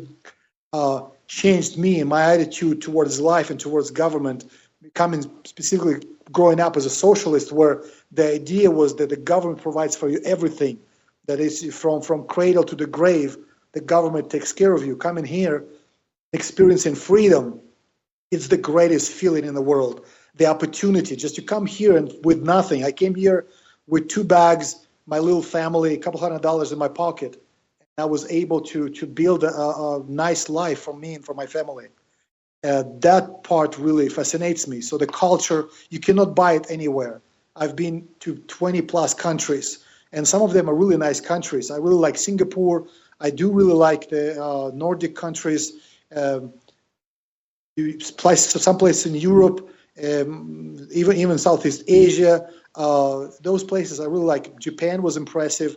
B: changed me and my attitude towards life and towards government, becoming specifically growing up as a socialist, where the idea was that the government provides for you everything. That is from cradle to the grave, the government takes care of you. Coming here, experiencing freedom, it's the greatest feeling in the world. The opportunity just to come here and with nothing. I came here with 2 bags, my little family, a couple $100 in my pocket. I was able to build a nice life for me and for my family. That part really fascinates me. So the culture, you cannot buy it anywhere. I've been to 20 plus countries, and some of them are really nice countries. I really like Singapore. I do really like the Nordic countries, some places in Europe, even Southeast Asia. Those places I really like. Japan was impressive,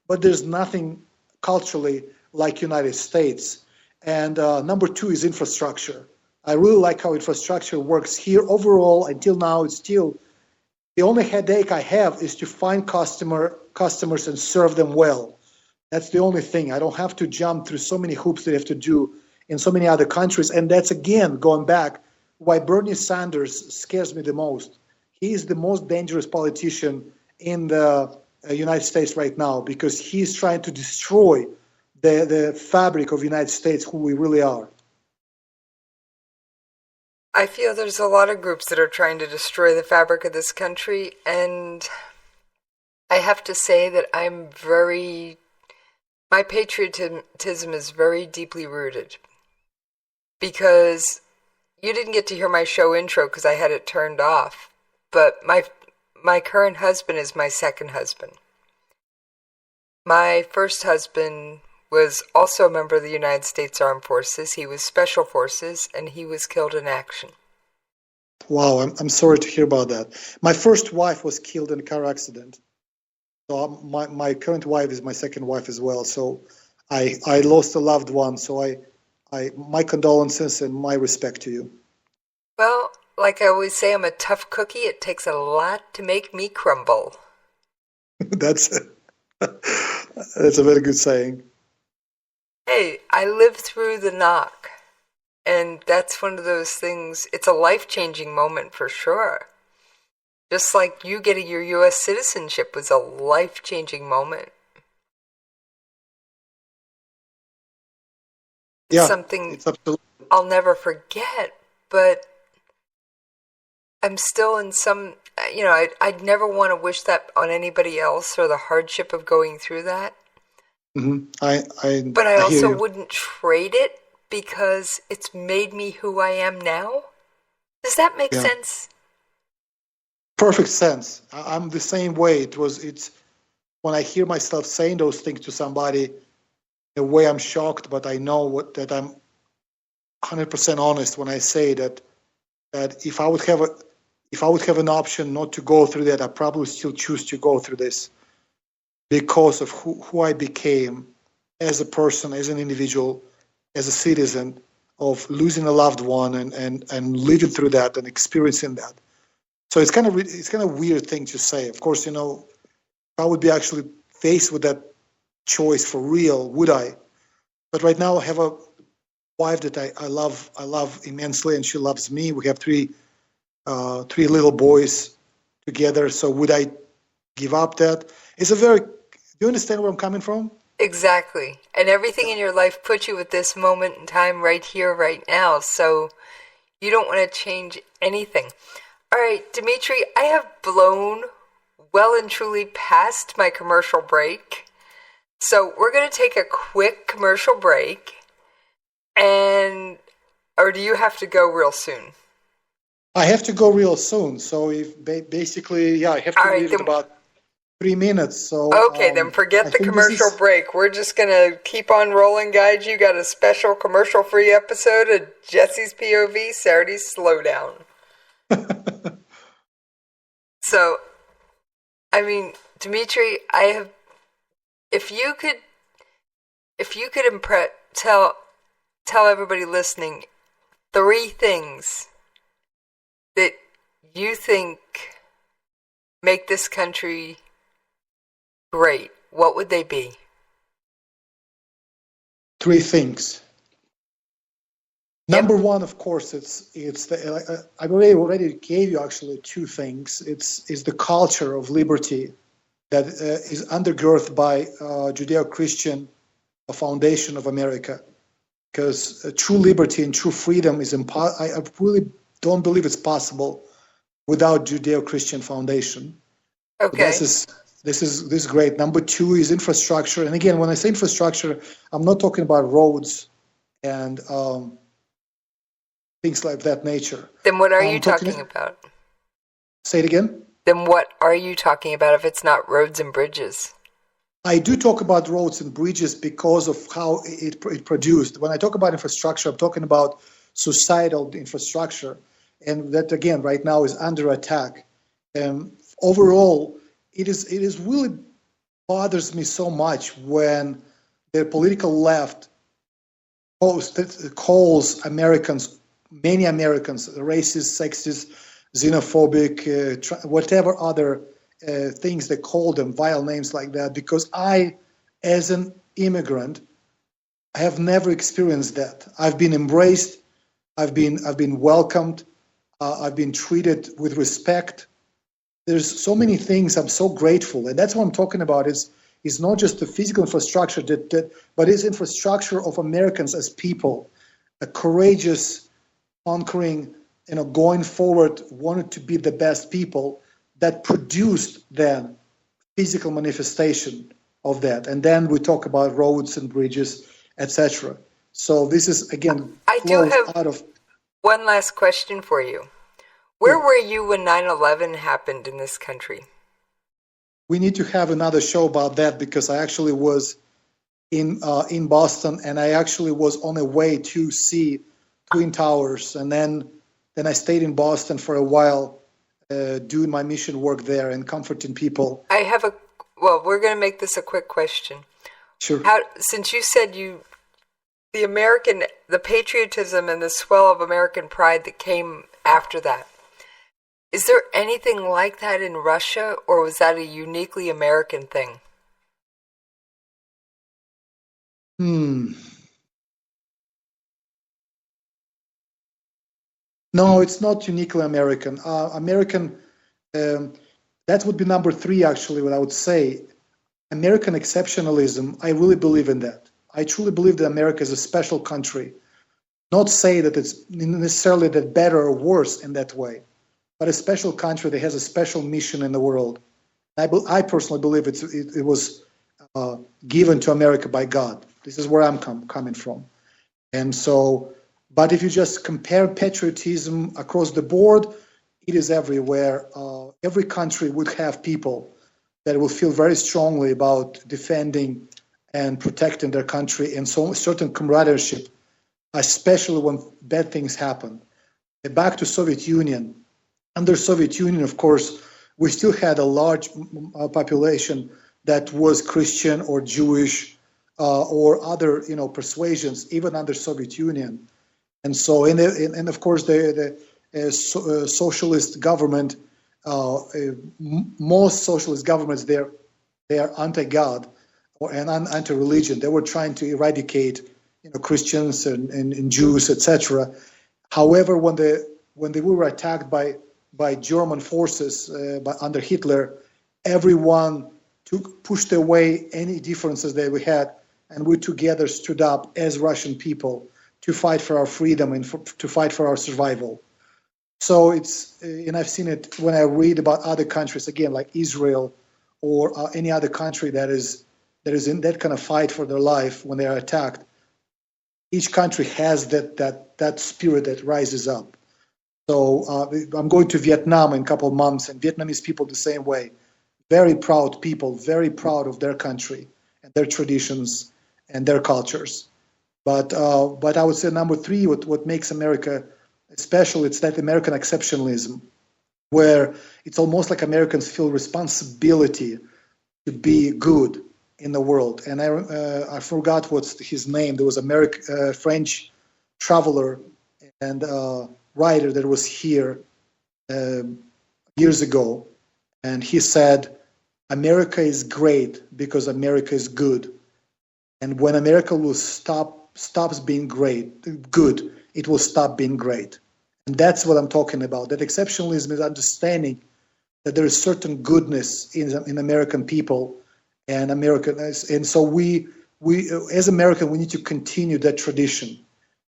B: but there's nothing culturally like United States. And number 2 is infrastructure. I really like how infrastructure works here. Overall, until now, it's still the only headache I have is to find customers and serve them well. That's the only thing. I don't have to jump through so many hoops that I have to do in so many other countries. And that's, again, going back, why Bernie Sanders scares me the most. He is the most dangerous politician in the United States right now, because he's trying to destroy the fabric of the United States, who we really are.
F: I feel there's a lot of groups that are trying to destroy the fabric of this country, and I have to say that my patriotism is very deeply rooted, because you didn't get to hear my show intro because I had it turned off, but my current husband is my second husband. My first husband was also a member of the United States Armed Forces. He was Special Forces, and he was killed in action.
B: Wow, I'm sorry to hear about that. My first wife was killed in a car accident. So my current wife is my second wife as well. So I lost a loved one. So my condolences and my respect to you.
F: Well, like I always say, I'm a tough cookie. It takes a lot to make me crumble.
B: That's a very good saying.
F: Hey, I lived through the knock, and that's one of those things. It's a life-changing moment for sure. Just like you getting your U.S. citizenship was a life-changing moment.
B: Yeah,
F: something
B: it's absolutely.
F: I'll never forget, but I'm still in some, I'd never want to wish that on anybody else, or the hardship of going through that.
B: Mm-hmm.
F: But I also wouldn't trade it, because it's made me who I am now. Does that make sense?
B: Perfect sense. I'm the same way. It's when I hear myself saying those things to somebody, in a way I'm shocked, but I know that I'm 100% honest when I say that if I would have an option not to go through that, I probably still choose to go through this, because of who I became as a person, as an individual, as a citizen, of losing a loved one and living through that and experiencing that. So it's kind of a weird thing to say. Of course, if I would be actually faced with that choice for real, would I? But right now I have a wife that I love immensely, and she loves me. We have three little boys together. So would I give up that? Do you understand where I'm coming from?
F: Exactly. And everything in your life puts you at this moment in time right here, right now. So you don't want to change anything. All right, Dimitri, I have blown well and truly past my commercial break. So we're going to take a quick commercial break. Or do you have to go real soon?
B: I have to go real soon. So I have to leave in about 3 minutes. So
F: okay, then forget the commercial break. We're just going to keep on rolling, guys. You got a special commercial-free episode of Jessie's POV, Saturday's Slowdown. So, Dimitri, if you could tell everybody listening 3 things that you think make this country great, what would they be?
B: 3 things. Number one, of course, I already gave you actually 2 things. It's the culture of liberty that is undergirded by Judeo-Christian foundation of America. Because true liberty and true freedom is I really don't believe it's possible without Judeo-Christian foundation.
F: Okay.
B: So this is great. Number 2 is infrastructure. And again, when I say infrastructure, I'm not talking about roads and things like that nature.
F: Then what are you talking about?
B: Say it again?
F: Then what are you talking about if it's not roads and bridges?
B: I do talk about roads and bridges because of how it produced. When I talk about infrastructure, I'm talking about societal infrastructure. And that, again, right now is under attack. And overall, it really bothers me so much when the political left calls many Americans, racist, sexist, xenophobic, whatever other things they call them, vile names like that, because I, as an immigrant, I have never experienced that. I've been embraced, I've been welcomed, I've been treated with respect, there's so many things I'm so grateful, and that's what I'm talking about. Is not just the physical infrastructure but it's infrastructure of Americans as people, a courageous, conquering, going forward, wanted to be the best people that produced then physical manifestation of that. And then we talk about roads and bridges, etc. So this is, again,
F: I do have one last question for you. Where were you when 9/11 happened in this country?
B: We need to have another show about that, because I actually was in Boston, and I actually was on a way to see Twin Towers, and then I stayed in Boston for a while, doing my mission work there and comforting people.
F: We're going to make this a quick question.
B: Sure.
F: Since you said the patriotism and the swell of American pride that came after that, is there anything like that in Russia, or was that a uniquely American thing?
B: No, it's not uniquely American. That would be number 3, actually, what I would say. American exceptionalism, I really believe in that. I truly believe that America is a special country. Not say that it's necessarily that better or worse in that way, but a special country that has a special mission in the world. I personally believe it was given to America by God. This is where I'm coming from. And so, but if you just compare patriotism across the board, it is everywhere. Every country would have people that will feel very strongly about defending and protecting their country, and so certain camaraderie, especially when bad things happen. Back to Soviet Union. Under Soviet Union, of course, we still had a large population that was Christian or Jewish or other, persuasions, even under Soviet Union. And so, and of course, the socialist government, most socialist governments, they are anti-God and anti-religion. They were trying to eradicate, Christians and Jews, etc. However, when they were attacked by German forces under Hitler, everyone pushed away any differences that we had, and we together stood up as Russian people to fight for our freedom and to fight for our survival. So and I've seen it when I read about other countries, again, like Israel or any other country that is in that kind of fight for their life when they are attacked. Each country has that spirit that rises up. So I'm going to Vietnam in a couple of months, and Vietnamese people the same way. Very proud people, very proud of their country and their traditions and their cultures. But I would say number 3, what makes America special, it's that American exceptionalism, where it's almost like Americans feel responsibility to be good in the world. And I forgot what's his name. There was a French traveler and writer that was here years ago, and he said, America is great because America is good. And when America will stops being good, it will stop being great. And that's what I'm talking about. That exceptionalism is understanding that there is certain goodness in American people and Americans. And so we as Americans, we need to continue that tradition.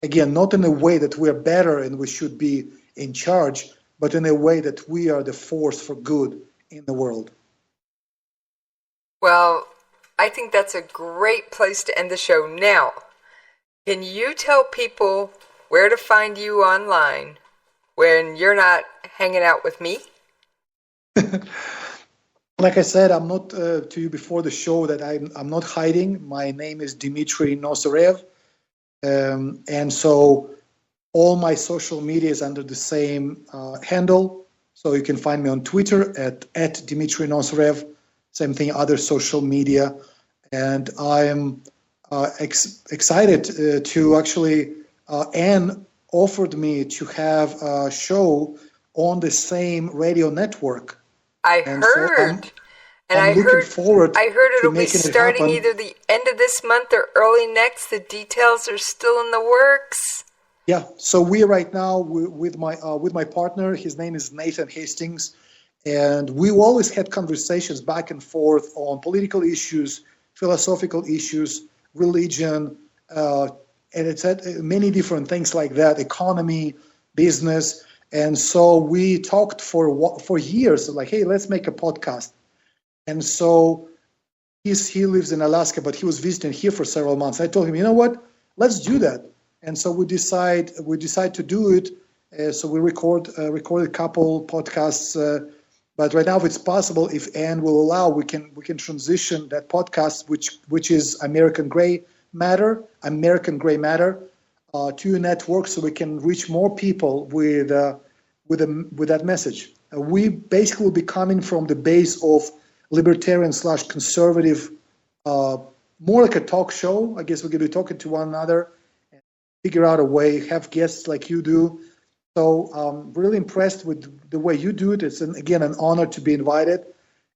B: Again, not in a way that we're better and we should be in charge, but in a way that we are the force for good in the world.
F: Well, I think that's a great place to end the show. Now, can you tell people where to find you online when you're not hanging out with me?
B: Like I said, I'm not to you before the show that I'm not hiding. My name is Dimitri Nosarev. And so all my social media is under the same handle. So you can find me on Twitter at Dimitri Nosarev. Same thing, other social media. And I am excited to actually, Anne offered me to have a show on the same radio network.
F: I heard. I heard it'll be starting either the end of this month or early next. The details are still in the works.
B: Yeah, so we right now with my partner. His name is Nathan Hastings, And we always had conversations back and forth on political issues, philosophical issues, religion, and it's many different things like that, economy, business. And so we talked for years, like, hey, let's make a podcast. And so he lives in Alaska, but he was visiting here for several months. I told him, you know what, let's do that. And so we decide to do it. So we record a couple podcasts. But right now, if it's possible, if Anne will allow, we can transition that podcast, which is American Gray Matter, to a network, so we can reach more people with that message. We basically will be coming from the base of libertarian/conservative, more like a talk show. I guess we're going to be talking to one another and figure out a way, have guests like you do. So I'm really impressed with the way you do it. It's, again, an honor to be invited.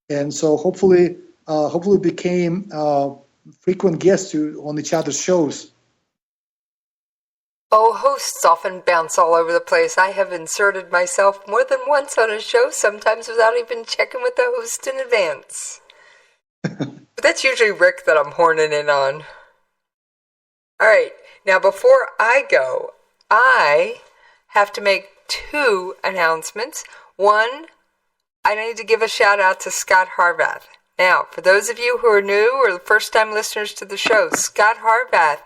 B: And so hopefully became frequent guests on each other's shows.
F: Oh, hosts often bounce all over the place. I have inserted myself more than once on a show, sometimes without even checking with the host in advance. But that's usually Rick that I'm horning in on. All right, now before I go, I have to make 2 announcements. One, I need to give a shout out to Scott Harvath. Now, for those of you who are new or the first time listeners to the show, Scott Harvath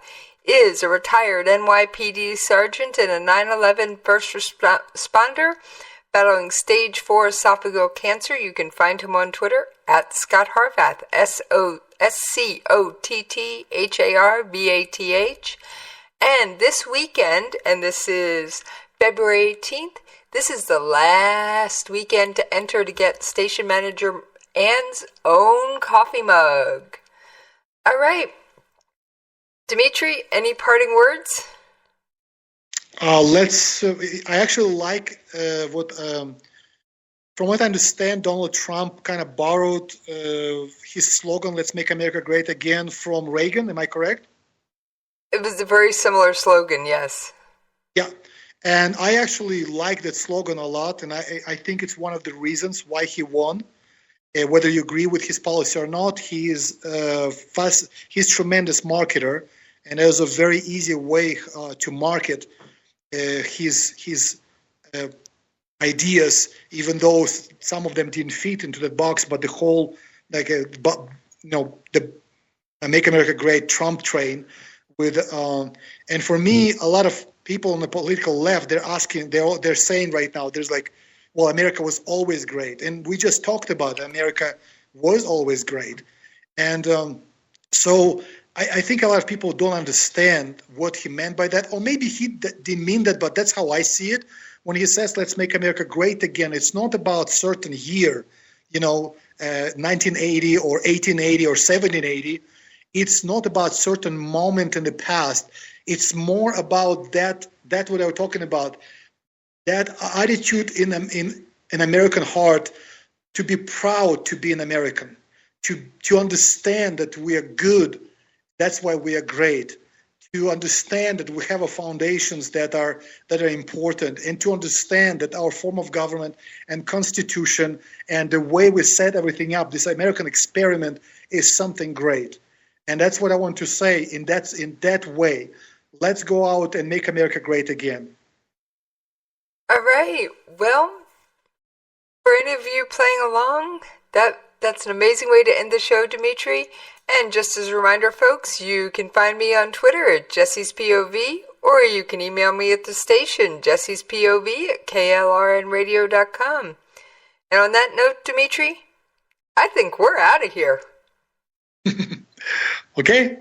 F: is a retired NYPD sergeant and a 9/11 first responder battling stage 4 esophageal cancer. You can find him on Twitter at Scott Harvath, SCOTTHARVATH. And this weekend, and this is February 18th, this is the last weekend to enter to get station manager Anne's own coffee mug. All right. Dimitri, any parting words?
B: I actually like from what I understand, Donald Trump kind of borrowed his slogan, "Let's make America great again," from Reagan. Am I correct?
F: It was a very similar slogan, yes.
B: Yeah. And I actually like that slogan a lot, and I think it's one of the reasons why he won. Whether you agree with his policy or not, he's tremendous marketer, and there's a very easy way to market his ideas, even though some of them didn't fit into that box. But the whole, the "Make America Great" Trump train with, and for me, a lot of people on the political left, they're saying right now, there's like, well, America was always great. And we just talked about America was always great. And so I think a lot of people don't understand what he meant by that. Or maybe he didn't mean that, but that's how I see it. When he says, "Let's make America great again," it's not about certain year, 1980 or 1880 or 1780. It's not about certain moment in the past. It's more about that what I was talking about, that attitude in an American heart to be proud to be an American, to understand that we are good, that's why we are great, to understand that we have foundations that are important, and to understand that our form of government and constitution and the way we set everything up, this American experiment, is something great. And that's what I want to say in that way. Let's go out and make America great again.
F: All right. Well, for any of you playing along, that's an amazing way to end the show, Dimitri. And just as a reminder, folks, you can find me on Twitter at Jessie's POV, or you can email me at the station, Jessie's POV at KLRNRadio.com. And on that note, Dimitri, I think we're out of here.
B: Okay.